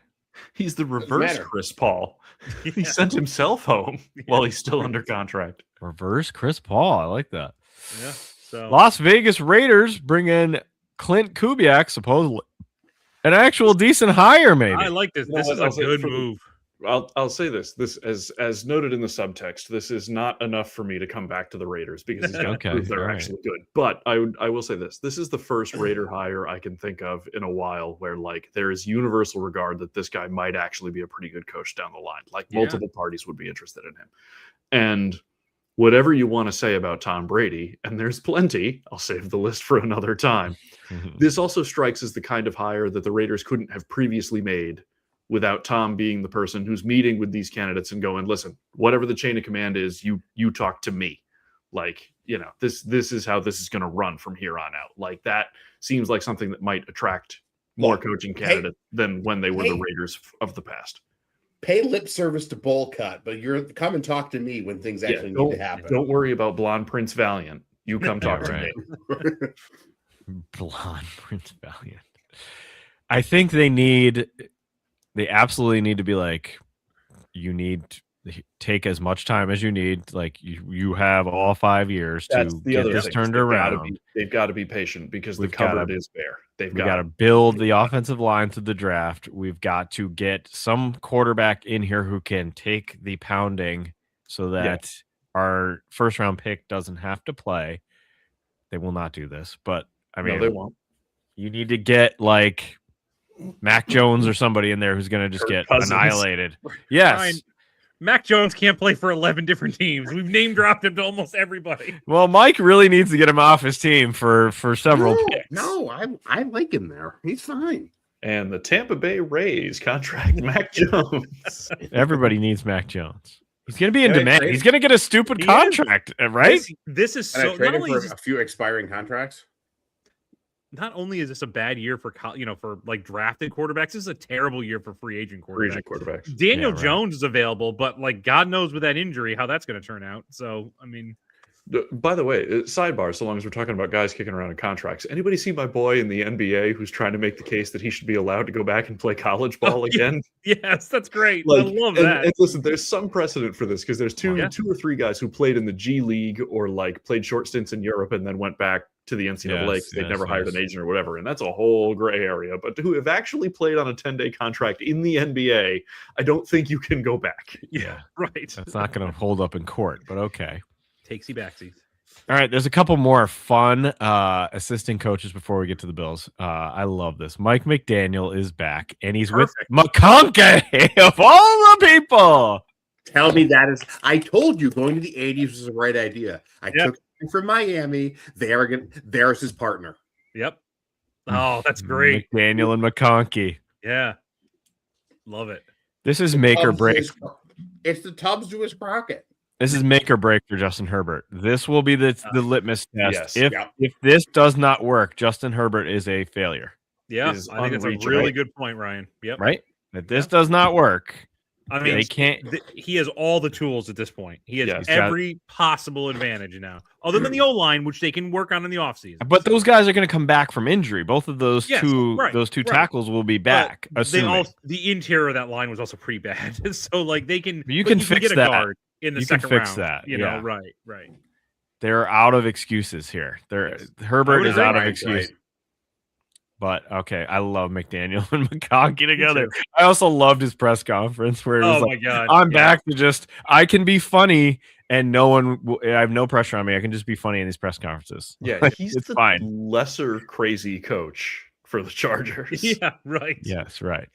He's the reverse matter. Chris Paul. He Yeah. sent himself home while he's still under contract. Reverse Chris Paul. I like that. Yeah. So Las Vegas Raiders bring in Clint Kubiak, supposedly. An actual decent hire, maybe. I like this. No, This is a I'll say good for the- move. I'll say this. This as noted in the subtext, this is not enough for me to come back to the Raiders because he's got Okay, to prove they're all right. actually good. But I will say this. This is the first Raider hire I can think of in a while where like there is universal regard that this guy might actually be a pretty good coach down the line. Like Yeah. multiple parties would be interested in him. And whatever you want to say about Tom Brady, and there's plenty, I'll save the list for another time. This also strikes as the kind of hire that the Raiders couldn't have previously made without Tom being the person who's meeting with these candidates and going, listen, whatever the chain of command is, you talk to me. Like, this is how this is going to run from here on out. Like that seems like something that might attract more Look, coaching candidates than when they were the hey. Raiders of the past. Pay lip service to Bowl Cut, but you're come and talk to me when things actually need to happen. Don't worry about Blonde Prince Valiant. You come talk to right. me. Blonde Prince Valiant. I think they absolutely need to be like, you need to take as much time as you need. Like you have all 5 years That's to the get other this thing. turned They've gotta around. they've got to be patient because We've the cupboard gotta- is bare. They've We got got to build the offensive line through the draft. We've got to get some quarterback in here who can take the pounding so that our first round pick doesn't have to play. They will not do this, but I mean, no, they won't. you need to get like Mac Jones or somebody in there who's going to just Kirk get Cousins. annihilated. Yes. Fine. Mac Jones can't play for 11 different teams. We've name dropped him to almost everybody. Well, Mike really needs to get him off his team for several picks. No, I like him there. He's fine. And the Tampa Bay Rays contract Mac Jones. Everybody needs Mac Jones. He's going to be in Yeah, demand. right. He's going to get a stupid He is. contract, right? This is And I so. Not traded only for is a few expiring contracts. not only is this a bad year for for like drafted quarterbacks, this is a terrible year for free agent Free quarterbacks. agent quarterbacks. Daniel Yeah, right. Jones is available, but like God knows with that injury how that's going to turn out. So I mean, By the way, sidebar, so long as we're talking about guys kicking around in contracts, anybody see my boy in the NBA who's trying to make the case that he should be allowed to go back and play college ball again? yes, that's great. Like, I love and, that. and listen, there's some precedent for this because there's two or three guys who played in the G League or like played short stints in Europe and then went back to the NCAA because they'd never hired an agent or whatever. And that's a whole gray area. But who have actually played on a 10-day contract in the NBA, I don't think you can go back. yeah, right. That's not going to hold up in court, but okay. Takesy backsies. All right, there's a couple more fun assistant coaches before we get to the Bills. I love this. Mike McDaniel is back, and he's Perfect. with McConkey of all the people. Tell me that is. I told you going to the 80s was the right idea. I Yep. took him from Miami. There's his partner. Yep. Oh, that's great. McDaniel and McConkey. Yeah. Love it. This is make or Tubbs break. It's the Tubbs to his Crockett. This is make or break for Justin Herbert. This will be the litmus test. Yes. If this does not work, Justin Herbert is a failure, Yeah. Is I think it's a unreachable. really good point, Ryan. Yep. right? If this does not work, I mean, they can't. he has all the tools at this point. He has Yes. every possible advantage now, other than the O line, which they can work on in the offseason. But those guys are going to come back from injury. Both of those Yes, two right, tackles will be back. But Assuming the interior of that line was also pretty bad. So like they can, You but can fix get a that. guard in the You can second fix round. that, You yeah. know, right. they're out of excuses here. Yes. Herbert would is agree. out of Right, excuses. right. But okay, I love McDaniel and McConkey together. too. I also loved his press conference where he was Oh like, my god, I'm yeah. back to just I can be funny and I have no pressure on me. I can just be funny in these press conferences. Yeah, he's It's the fine. lesser crazy coach for the Chargers. Yeah, right. Yes, right.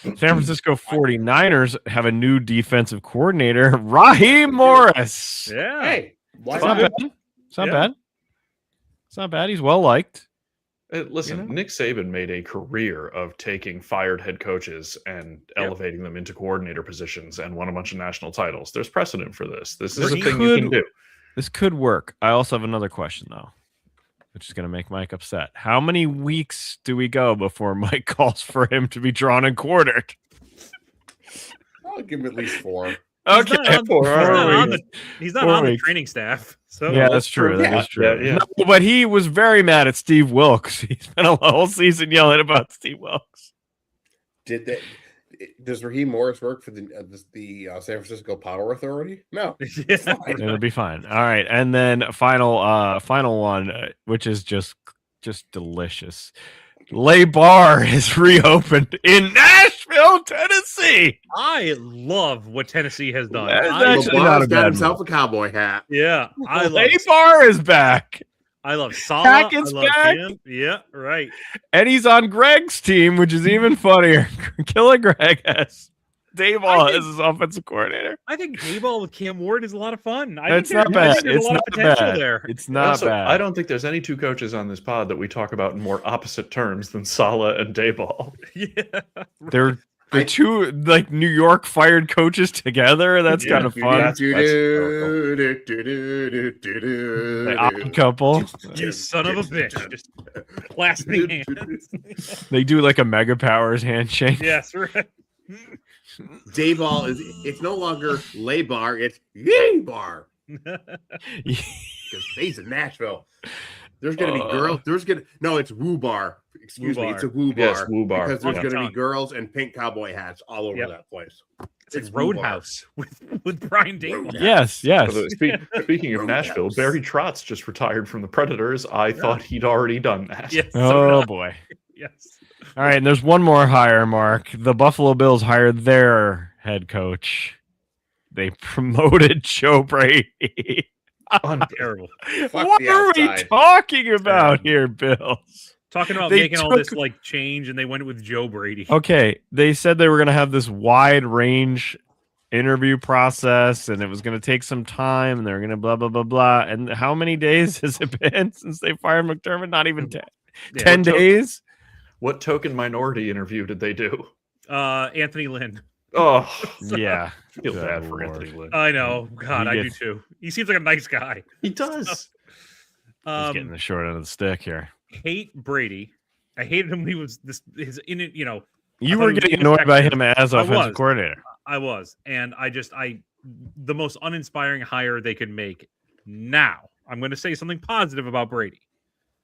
San Francisco 49ers have a new defensive coordinator, Raheem Morris. Yeah. Hey, why It's not not? bad. It's not Yeah. bad. It's not bad. He's well liked. Listen, You know? Nick Saban made a career of taking fired head coaches and elevating them into coordinator positions and won a bunch of national titles. There's precedent for this. This is a He thing you can could- do. This could work. I also have another question though, which is going to make Mike upset. How many weeks do we go before Mike calls for him to be drawn and quartered? I'll give him at least 4. Okay, He's not 4 on the weeks. training staff. So Yeah, that's true. That Yeah. is true. Yeah. No, but he was very mad at Steve Wilkes. He spent a whole season yelling about Steve Wilkes. Does Raheem Morris work for the San Francisco Power Authority? No. yeah. It'll be fine. All right, and then final one, which is just delicious. Lay Bar is reopened in Nashville, Tennessee. I love what Tennessee has done. That's I, actually not a LeBron's bad got himself a cowboy hat. yeah, I love Lay Bar is back, Salah. Hackett's I love back. him. Yeah, right. and he's on Greg's team, which is even funnier. Killer Greg has Dave Ball think- as his offensive coordinator. I think Dayball with Cam Ward is a lot of fun. It's think not there- I bad. think there's It's a lot not of potential bad. there. It's And not also, bad. I don't think there's any two coaches on this pod that we talk about in more opposite terms than Saleh and Dayball. Yeah, They're the two like New York fired coaches together. That's Yeah. kind of fun. That's The odd couple. you son of a bitch. Just clasping hands. They do like a Mega Powers handshake. Yes, right. Dayball it's no longer lay bar, it's yay bar. Because he's in Nashville. There's gonna be girls. It's woo bar. Excuse Woo me, bar. it's a woo bar. Yes, Woo Bar. Because there's Yeah. gonna be girls and pink cowboy hats all over Yep. that place. It's like Woo Bar. Roadhouse with Brian Dayball. Yes, yes. Speaking of Nashville, Barry Trotz just retired from the Predators. I thought he'd already done that. Yes. Oh boy. Yes. All right, and there's one more hire, Mark. The Buffalo Bills hired their head coach. They promoted Joe Brady. Terrible. Fuck What the are we outside. talking about here, Bills? Talking about They making all took- this like change, and they went with Joe Brady. Okay, they said they were going to have this wide range interview process and it was going to take some time and they were going to blah, blah, blah, blah. And how many days has it been since they fired McDermott? Not even 10, Yeah. 10 days? What token minority interview did they do? Anthony Lynn. Oh, Yeah. feel Good bad for Lord. Anthony Lynn. I know. God, He I do gets- too. He seems like a nice guy. He does. He's getting the short end of the stick here. Hate Brady. I hated him when he was his in it. You know, You thought were he was getting annoyed by ineffective. him as I offensive was. coordinator. I was, and the most uninspiring hire they could make. Now, I'm going to say something positive about Brady.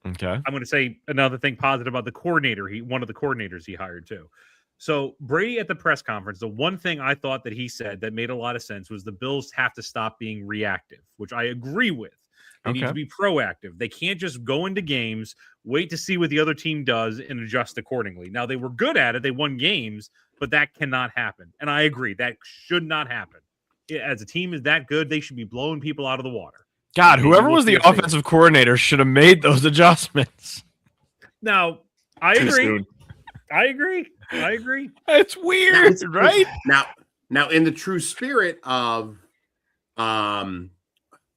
Okay. I'm going to say another thing positive about the coordinator. One of the coordinators he hired too. So Brady at the press conference, the one thing I thought that he said that made a lot of sense was the Bills have to stop being reactive, which I agree with. They need to be proactive. They can't just go into games, wait to see what the other team does, and adjust accordingly. Now, they were good at it. They won games, but that cannot happen. And I agree. That should not happen. As a team is that good, they should be blowing people out of the water. God, Maybe whoever we'll was see the a thing. offensive coordinator should have made those adjustments. Now, I Too agree. soon. I agree. It's weird, right? Now, in the true spirit of,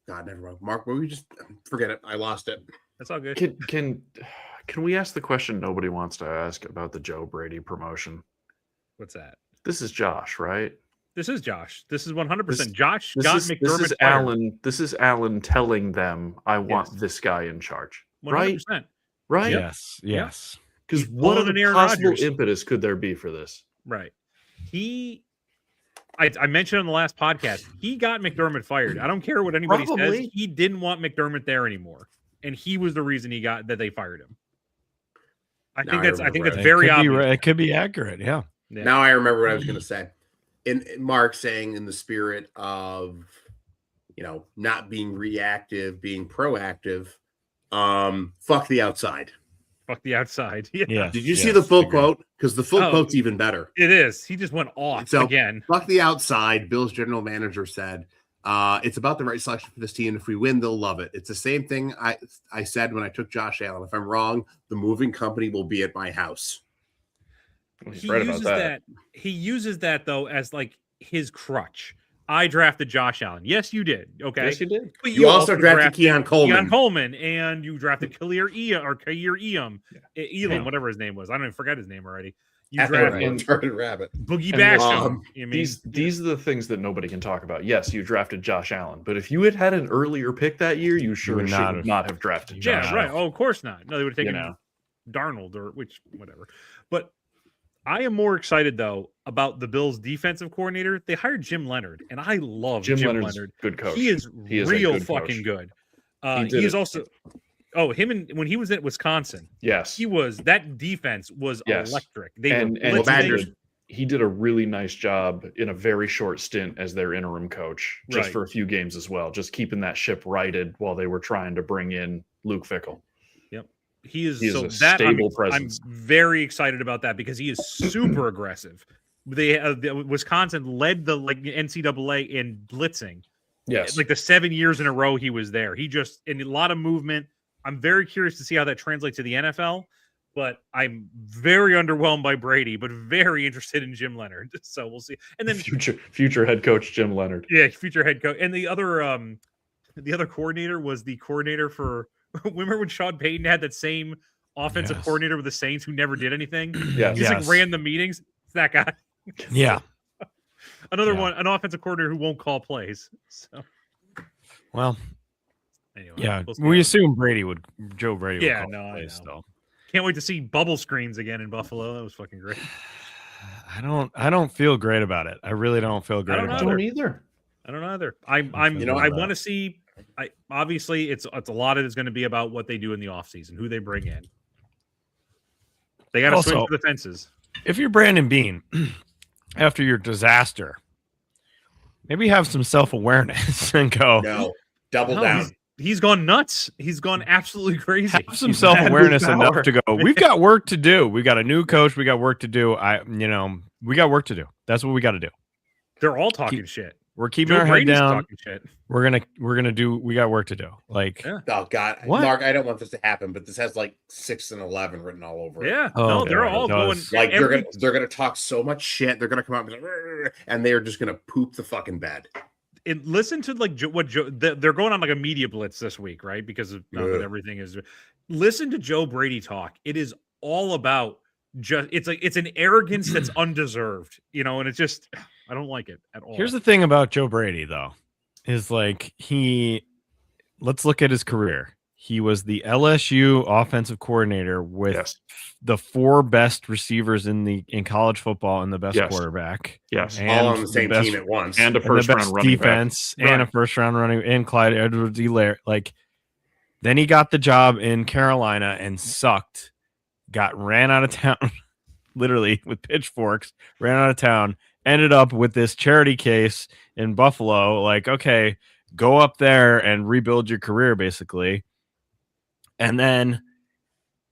God, never mind. Mark, will we just forget it? I lost it. That's all good. Can we ask the question nobody wants to ask about the Joe Brady promotion? What's that? This is Josh, right? This is Josh. This is 100%. This- Josh This got is McDermott fired. Alan. This is Alan telling them, "I want Yes. this guy in charge." 100%. Right? Right? Yes. Because He's what pulling other an Aaron possible Rodgers. impetus could there be for this? Right. I mentioned on the last podcast, he got McDermott fired. I don't care what anybody says. Probably. He didn't want McDermott there anymore. And he was the reason that they fired him. I think that's very obvious. It could be accurate. Yeah. Yeah. Now I remember what I was going to say. In Mark saying in the spirit of, not being reactive, being proactive. Fuck the outside. Fuck the outside. Yeah. Yes, Did you see yes, the full agreed. quote? Because the full Oh. quote's even better. It is. He just went off So- again. Fuck the outside. Bill's general manager said, it's about the right selection for this team. If we win, they'll love it. It's the same thing I said when I took Josh Allen. If I'm wrong, the moving company will be at my house. Well, he's He right uses about that. He uses that though as like his crutch. I drafted Josh Allen. Yes, you did. Okay. Yes, you did. But You also drafted Keon Coleman. Keon Coleman, and you drafted Khalil Elam, Yeah. whatever his name was. I don't even forget his name already. You After drafted and- Retarded Rabbit. Boogie and Basham. this- These are the things that nobody can talk about. Yes, you drafted Josh Allen, but if you had had an earlier pick that year, you sure would should not not have. have drafted You Josh. Yeah, know. right. Oh, of course not. No, they would have taken know. Darnold or whatever. But I am more excited though about the Bills' defensive coordinator. They hired Jim Leonard, and I love Jim Jim Leonard's Leonard. good coach. He is He is a real good coach. fucking good. He He did is it. also. Oh, when he was at Wisconsin, Yes, that defense was Yes. electric. They and were blitzing. Badgers- he did a really nice job in a very short stint as their interim coach, just Right. for a few games as well, just keeping that ship righted while they were trying to bring in Luke Fickell. He is He is so a that stable I'm presence. very excited about that because he is super aggressive. Wisconsin led the NCAA in blitzing. Yes, Like the 7 years in a row he was there. He just in a lot of movement. I'm very curious to see how that translates to the NFL. But I'm very underwhelmed by Brady, but very interested in Jim Leonard. So we'll see. And then future head coach Jim Leonard. yeah, future head coach. And the other coordinator was the coordinator for. Remember when Sean Payton had that same offensive Yes. coordinator with the Saints who never did anything? Yes. He just Yes. like ran the meetings. It's that guy. Yeah. Another Yeah. one, an offensive coordinator who won't call plays. So Well, anyway, yeah. we'll see We how- assume Joe Brady. Yeah, would call no, I plays know. still. Can't wait to see bubble screens again in Buffalo. That was fucking great. I don't feel great about it. I really don't feel great don't about either. it. either. I don't know either. I'm You know I what? want to see. Obviously it's a lot of it's going to be about what they do in the offseason, who they bring in. They got to swing Also- for the fences. If you're Brandon Bean, after your disaster, maybe have some self-awareness and go No, double No, down. He's gone nuts. He's gone absolutely crazy. have some He's mad with self-awareness power. enough to go. We've got work to do. We got a new coach. We got work to do. We got work to do. That's what we got to do. They're all talking shit. We're keeping Joe our head Brady's down. talking shit. We're gonna do. We got work to do. Like, Yeah. Oh God, What? Mark, I don't want this to happen, but this has like 6 and 11 written all over it. Yeah. Oh, no, okay, they're it all going does. Like every- they're gonna talk so much shit. They're gonna come out and, be like, "Rrr," and they're just gonna poop the fucking bed. and listen to like they're going on like a media blitz this week, right? Because of not that Yeah. everything is. Listen to Joe Brady talk. It is all about it's an arrogance that's undeserved, and it's just I don't like it at all. here's the thing about Joe Brady, though, is like let's look at his career. He was the LSU offensive coordinator with Yes. the 4 best receivers in college football and the best Yes. quarterback. Yes. And all on the the same best- team at once. And a and the first best round running back. defense and a first round running and Clyde Edwards-Helaire. Like, then he got the job in Carolina and sucked. Ran out of town, literally with pitchforks. Ran out of town. Ended up with this charity case in Buffalo. Like, okay, go up there and rebuild your career, basically. And then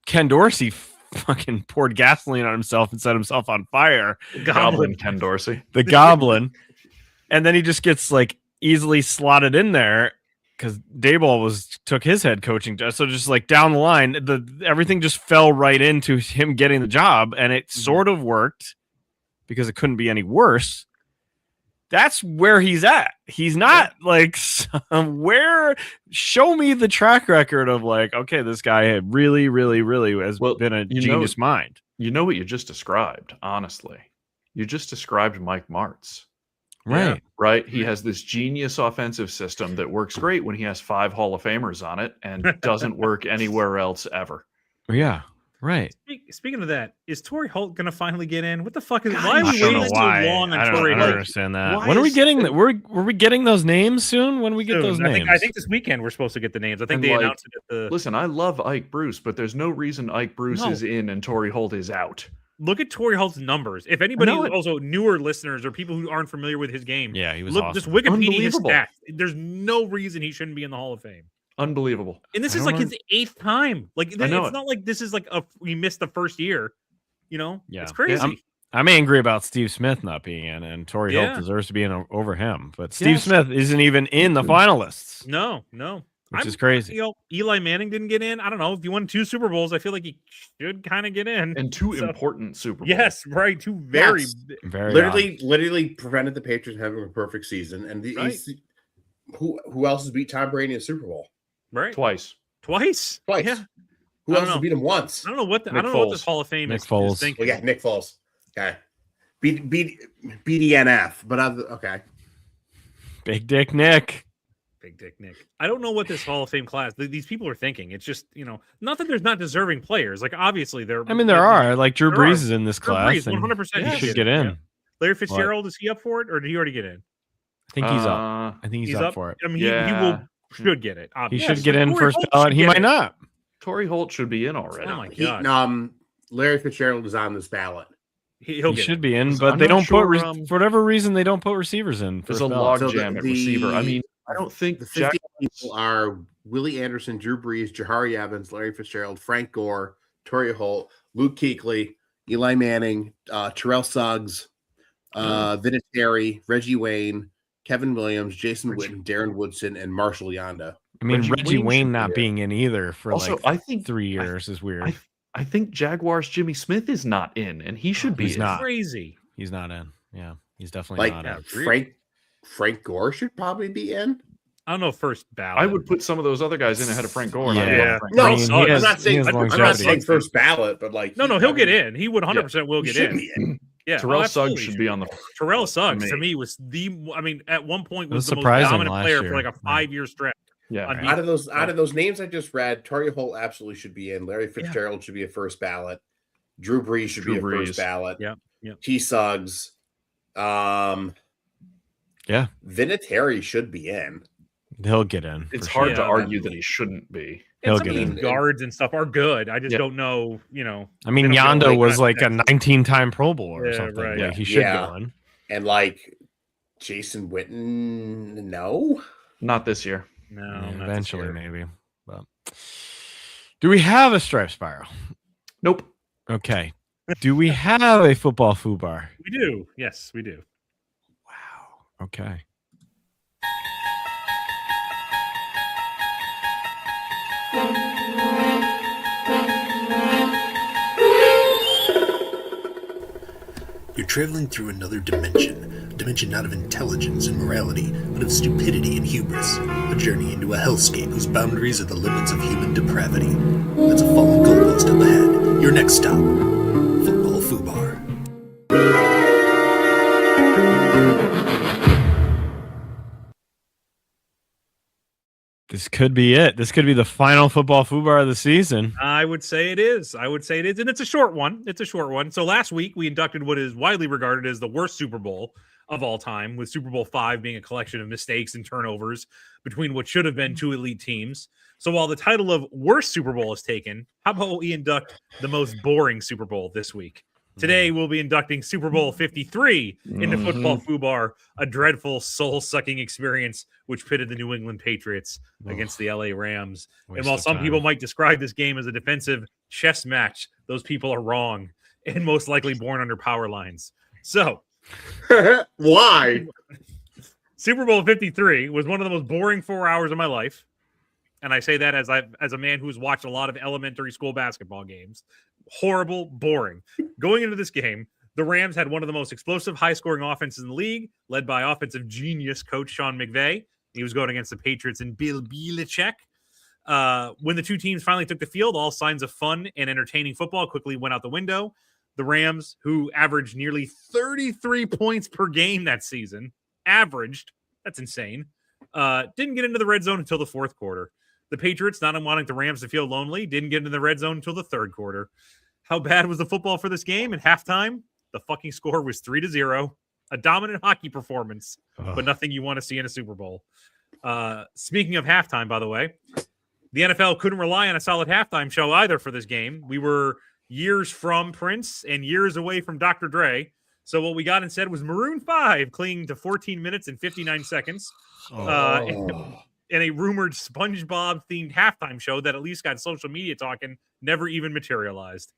Ken Dorsey fucking poured gasoline on himself and set himself on fire. Goblin Ken Dorsey. The Goblin. And then he just gets like easily slotted in there because Daboll took his head coaching job. So just like down the line, everything just fell right into him getting the job, and it sort of worked because it couldn't be any worse. That's where he's at. He's not like somewhere. Show me the track record of like, okay, this guy really, really, really has been a genius mind. You know what you just described, honestly. You just described Mike Martz. Right. Right? He has this genius offensive system that works great when he has 5 Hall of Famers on it and doesn't work anywhere else ever. Yeah. Right. Speaking of that, is Torrey Holt going to finally get in? What the fuck is? God, Why are I we don't know waiting so why. long on I Torrey don't Holt? understand that. why When are we is- getting that? Were we getting those names soon? When we get Soon. those names? I think this weekend we're supposed to get the names. I think And, they like, announced it at the. Listen, I love Ike Bruce, but there's no reason Ike Bruce No. is in and Torrey Holt is out. Look at Torrey Holt's numbers. If anybody know it. also newer listeners or people who aren't familiar with his game, Yeah, he was look awesome. just Wikipedia his Unbelievable. stats. There's no reason he shouldn't be in the Hall of Fame. Unbelievable. And this I is don't like his 8th time. Like I know it's it. not like this is like we missed the first year. You know, Yeah. it's crazy. I'm angry about Steve Smith not being in, and Torrey Yeah. Holt deserves to be in over him. But Steve Yes. Smith isn't even in the finalists, No, which is crazy. You know, Eli Manning didn't get in. I don't know if you won 2 Super Bowls. I feel like he should kind of get in. And 2 So- important Super Bowls. Yes, right. 2 very. Yes. Very literally prevented the Patriots from having a perfect season. And Right. who else has beat Tom Brady in the Super Bowl? Right. Twice. Twice. Twice. Yeah. Who I don't else has know. beat him once? I don't know what Nick I don't know what this Foles. Hall of Fame Nick is Foles. thinking. Well, yeah, Nick Foles. Okay. BDNF, but okay. Big Dick Nick. Big Dick Nick. I don't know what this Hall of Fame class these people are thinking. It's just, not that there's not deserving players. Like obviously there. I mean, there are like Drew There Brees are. is in this Drew class. Brees, and 100% he should get in. Yeah. Larry Fitzgerald, is he up for it, or did he already get in? I think he's up. Uh, I think he's up for it. I mean, Yeah. he will should get it. He Obviously. should get in Torrey first Holt ballot. should He get might it. not. Torrey Holt should be in already. Oh my god, Larry Fitzgerald is on this ballot. he'll He get should it. be in, Listen, but I'm they not don't sure, put for whatever reason they don't put receivers in. There's first a ballot. log So jam at receiver. I mean, I don't think The Jack 50 people are Willie Anderson, Drew Brees, Jahari Evans, Larry Fitzgerald, Frank Gore, Torrey Holt, Luke Kuechly, Eli Manning, Terrell Suggs, Vinatieri, Reggie Wayne, Kevin Williams, Jason Witten, Darren Woodson, and Marshall Yonda. I mean, Reggie Reggie Wayne Wayne should not be being in either for Also, like I think 3 years is weird. I think Jaguars Jimmy Smith is not in, and he should be. He's in. not. Crazy. He's not in. Yeah, he's definitely Like not in. Frank Gore should probably be in. I don't know first ballot. I would put some of those other guys in ahead of Frank Gore. and I Yeah. love Frank No, I Gore. mean, Sucks. he has- I'm not saying he has I'm not longevity. saying first ballot, but like No, he'll get in. He would 100% will He get should in. be in. Yeah, Terrell absolutely Suggs should be on the. Terrell Suggs me. to me was I mean, at one point It was was the most surprising dominant last player year. for like a 5-year stretch. Yeah, on Out of those names I just read, Torrey Holt absolutely should be in. Larry Fitzgerald should be a first ballot. Drew Brees should be a Drew Brees. first ballot. Yeah. T. Suggs. Yeah. Vinatieri should be in. He'll get in. it's for hard sure. to Yeah. argue that he shouldn't be. He'll And some get of in. these guards and stuff are good. I just Yeah. don't know, I mean, they don't get Yondo like was that- like a 19-time Pro Bowler or Yeah, something. right. Like he should Yeah. go in. And like Jason Witten, no. Not this year. No, Yeah, not this eventually, year. maybe. But do we have a stripe spiral? Nope. Okay. Do we have a football foobar? We do. Yes, we do. Wow. Okay. You're traveling through another dimension. A dimension not of intelligence and morality, but of stupidity and hubris. A journey into a hellscape whose boundaries are the limits of human depravity. That's a fallen goalpost up ahead. Your next stop, Football Foobar. This This could be it. This could be the final football foobar of the season. I would say it is. And it's a short one. So last week we inducted what is widely regarded as the worst Super Bowl of all time, with Super Bowl V being a collection of mistakes and turnovers between what should have been two elite teams. So while the title of worst Super Bowl is taken, how about we induct the most boring Super Bowl this week? Today, we'll be inducting Super Bowl 53 into Football Foobar, a dreadful, soul-sucking experience which pitted the New England Patriots against the LA Rams. And while some people might describe this game as a defensive chess match, those people are wrong and most likely born under power lines. So, Why? Super Bowl 53 was one of the most boring 4 hours of my life. And I say that as a man who's watched a lot of elementary school basketball games. Horrible, boring. Going into this game, the Rams had one of the most explosive, high-scoring offenses in the league, led by offensive genius coach Sean McVay. He was going against the Patriots and Bill Belichick. When the two teams finally took the field, all signs of fun and entertaining football quickly went out the window. The Rams, who averaged nearly 33 points per game that season, that's insane, didn't get into the red zone until the fourth quarter. The Patriots, not wanting the Rams to feel lonely, didn't get into the red zone until the third quarter. How bad was the football for this game? At halftime, the fucking score was 3-0. A dominant hockey performance, but nothing you want to see in a Super Bowl. Speaking of halftime, by the way, the NFL couldn't rely on a solid halftime show either for this game. We were years from Prince and years away from Dr. Dre. So what we got instead was Maroon 5 clinging to 14 minutes and 59 seconds. And a rumored SpongeBob-themed halftime show that at least got social media talking never even materialized.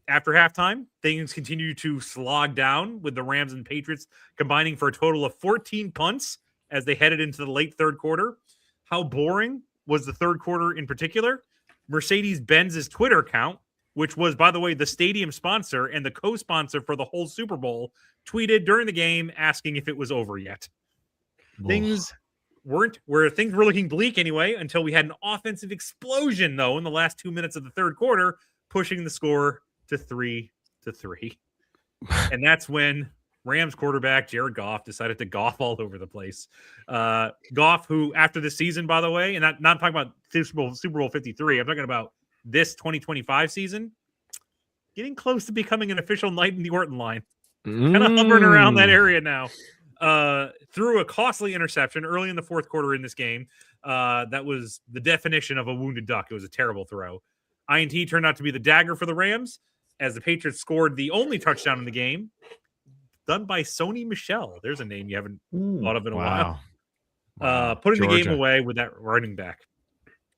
After halftime, things continued to slog down, with the Rams and Patriots combining for a total of 14 punts as they headed into the late third quarter. How boring was the third quarter in particular? Mercedes-Benz's Twitter account, which was, by the way, the stadium sponsor and the co-sponsor for the whole Super Bowl, tweeted during the game asking if it was over yet. Things were looking bleak anyway, until we had an offensive explosion, though, in the last 2 minutes of the third quarter, pushing the score to 3-3. And that's when Rams quarterback Jared Goff decided to golf all over the place. Goff, who after this season, by the way, and not talking about Super Bowl 53, I'm talking about this 2025 season, getting close to becoming an official knight in the Orton line. Kind of hovering around that area now. Threw a costly interception early in the fourth quarter in this game. That was the definition of a wounded duck. It was a terrible throw. INT turned out to be the dagger for the Rams, as the Patriots scored the only touchdown in the game, done by Sony Michel. There's a name you haven't thought of in a while. Putting the game away with that running back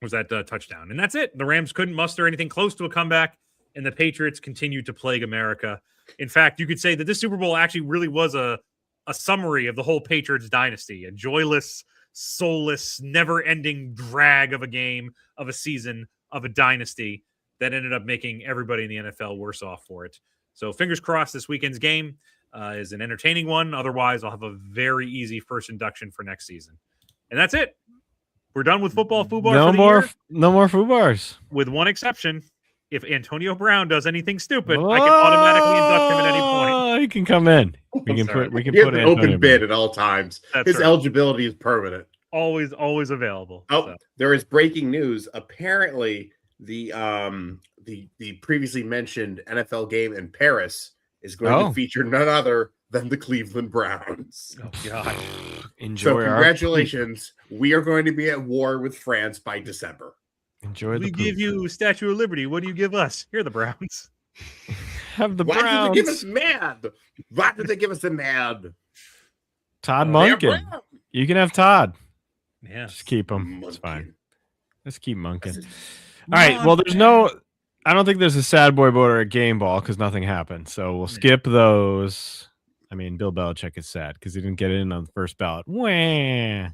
was that touchdown. And that's it. The Rams couldn't muster anything close to a comeback, and the Patriots continued to plague America. In fact, you could say that this Super Bowl actually really was a summary of the whole Patriots dynasty, a joyless, soulless, never-ending drag of a game, of a season, of a dynasty that ended up making everybody in the NFL worse off for it. So fingers crossed this weekend's game is an entertaining one. Otherwise, I'll have a very easy first induction for next season. And that's it. We're done with football foobar. No more foobars. With one exception. If Antonio Brown does anything stupid, I can automatically induct him at any point. He can come in. We can put an open bid at all times. That's His right. eligibility is permanent. Always available. There is breaking news. Apparently, the previously mentioned NFL game in Paris is going to feature none other than the Cleveland Browns. Oh God! Enjoy. So congratulations. We are going to be at war with France by December. Enjoy. We give you Statue of Liberty. What do you give us? Here are the Browns. Have the Why Browns. did they give us mad? Why did they give us a mad? Todd Monken. You can have Todd. Yeah. Just keep him. It's Monken. fine. Let's keep Monken. All right. Well, I don't think there's a sad boy vote or a game ball because nothing happened. So we'll skip those. I mean, Bill Belichick is sad because he didn't get in on the first ballot. Wah.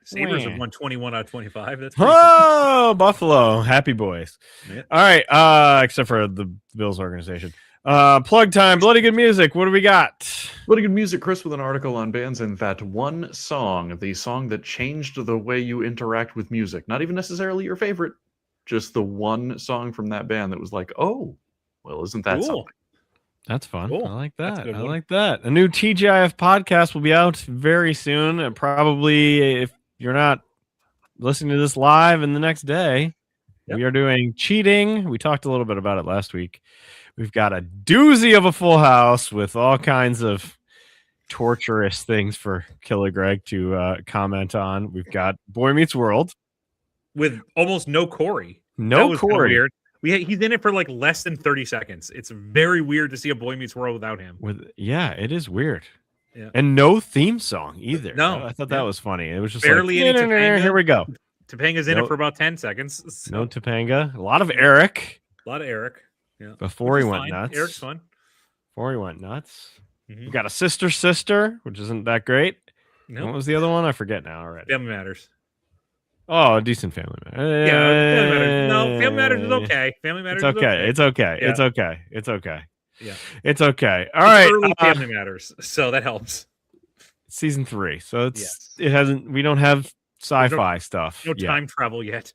Sabres have won 21 out of 25. That's Oh, Buffalo. Happy boys. Yeah. All right. Except for the Bills organization. Plug time. Bloody good music. What do we got? Bloody good music, Chris, with an article on bands and that one song, the song that changed the way you interact with music. Not even necessarily your favorite, just the one song from that band that was like, oh, well, isn't that something? That's fun. Cool. I like That's a that. good I one. like that. A new TGIF podcast will be out very soon. And probably if you're not listening to this live and the next day, Yep. we are doing cheating. We talked a little bit about it last week. We've got a doozy of a full house with all kinds of torturous things for Killer Greg to comment on. We've got Boy Meets World with almost no Corey. That No was kinda Corey. Weird. He's in it for like less than 30 seconds. It's very weird to see a Boy Meets World without him. It is weird. Yeah. And no theme song either. No. I thought that was funny. It was just Barely like, any Topanga. here we go. Topanga's in No- it for about 10 seconds. So, No Topanga. A lot of Eric a lot of Eric. Yeah. before Which he is went fine. nuts. Eric's fun. Before he went nuts. Mhm. We got a sister, which isn't that great. What No, was the other one? I forget now already. Family Matters. Oh, a decent Family Matters. Yeah, Family Matters. No, Family Matters is okay. Family Matters It's is okay. It's okay. Yeah. It's okay. It's okay. Yeah. It's okay. All It's right. early Family Matters, so that helps. Season 3. So it's Yes. it hasn't. We don't have sci-fi stuff. No yet. time travel yet.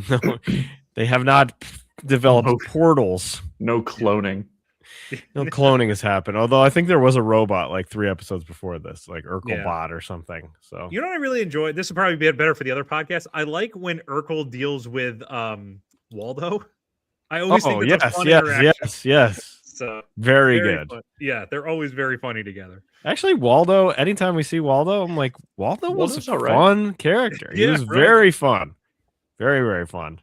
No, they have not developed No. portals. No cloning. No cloning has happened. Although I think there was a robot like 3 episodes before this, like Yeah. Urkelbot or something. So You know what I really enjoy? This would probably be better for the other podcast. I like when Urkel deals with Waldo. I always think that's a fun interaction. yes. So Very good. fun. Yeah, they're always very funny together. Actually, Waldo. Anytime we see Waldo, I'm like, Waldo was Waldo's a all right. fun character. He Yeah, was really. very fun, very fun.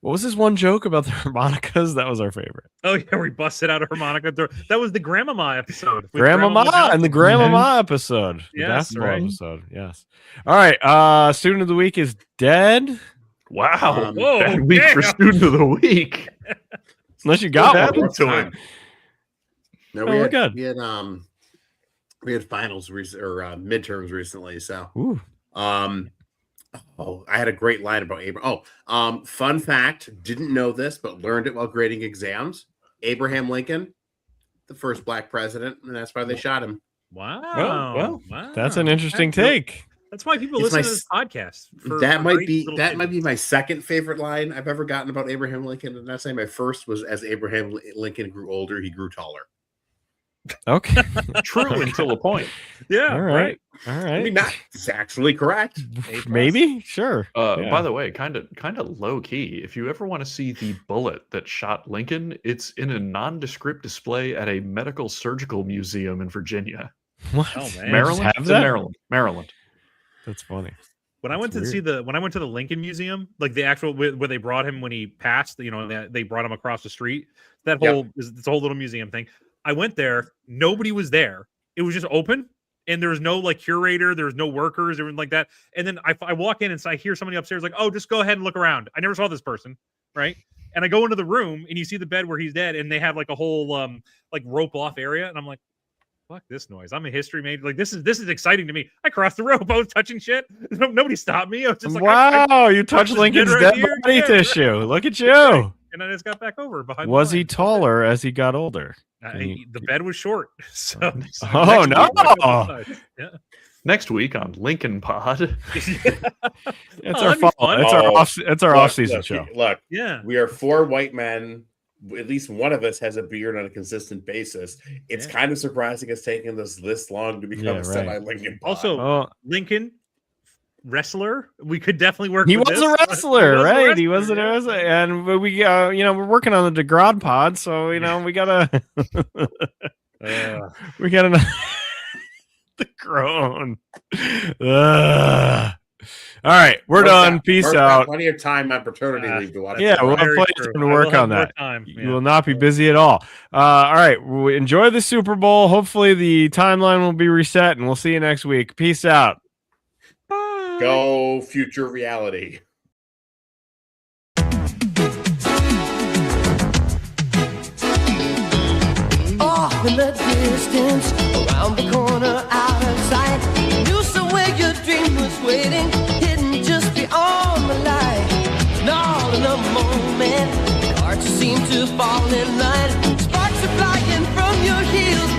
What was his one joke about the harmonicas? That was our favorite. Oh yeah, where he busted out a harmonica. That was the Grandmama episode. with Grandmama and the Johnson. Grandmama episode, the Yes, basketball right. episode. Yes. All right. Student of the week is dead. Wow. Whoa, Bad week for damn. student of the week. Unless you got What one. happened to him? No, Oh, we're good. we had finals midterms recently. So, Ooh. I had a great line about Abraham. Fun fact, didn't know this, but learned it while grading exams. Abraham Lincoln, the first black president, and that's why they shot him. Wow. well, Wow. That's an interesting That's- take. That's why people It's listen my to this podcast. That might great be little that might tidbits. be my second favorite line I've ever gotten about Abraham Lincoln. And that's saying my first was as Abraham Lincoln grew older, he grew taller. Okay. True until a point. Yeah. All right. All I right. mean, it's actually correct. Maybe. Sure. Yeah. By the way, kind of low key. If you ever want to see the bullet that shot Lincoln, it's in a nondescript display at a medical surgical museum in Virginia, What? Oh, man. Maryland. have It's that? in Maryland. That's funny. When I went to That's see when I went to the Lincoln Museum, like the actual where they brought him when he passed, and they brought him across the street. That Yep. whole this whole little museum thing. I went there. Nobody was there. It was just open, and there was no like curator. There was no workers, everything like that. And then I walk in and so I hear somebody upstairs like, "Oh, just go ahead and look around." I never saw this person, right? And I go into the room and you see the bed where he's dead, and they have like a whole like rope off area, and I'm like, fuck this noise. I'm a history major. Like this is exciting to me. I crossed the rope. I was touching shit. Nobody stopped me. I was just like, Wow, you touched this Lincoln's bed dead right here? body Yeah, tissue. Look at you. and I just got back over behind. Was the he taller as he got older? The bed was short. So Oh, no. Yeah. Next week on Lincoln Pod. It's Oh, our that'd be fall. fun. It's our Oh, off. It's our off-season show. Look, Yeah. we are 4 white men. At least one of us has a beard on a consistent basis. It's Yeah. kind of surprising it's taken this long to become Yeah, a right. semi-Lincoln pod. Also, Oh, Lincoln wrestler. We could definitely work. he with was this. a wrestler, right? He was wrestler, a wrestler, and we, we're working on the DeGrod pod, so we gotta, we gotta, the groan. All right, we're Mark's done. got- Peace Mark's got out. Plenty of time on paternity leave to watch. Yeah, it. we'll have Very plenty of true. time to I work will have on more that. time, You yeah. will not be busy at all. All right, enjoy the Super Bowl. Hopefully, the timeline will be reset, and we'll see you next week. Peace out. Bye. Go future reality. Off in the distance, around the corner, out of sight. You saw where your dream was waiting, hidden just beyond the light. And all in a moment, cards seem to fall in line. Sparks are flying from your heels.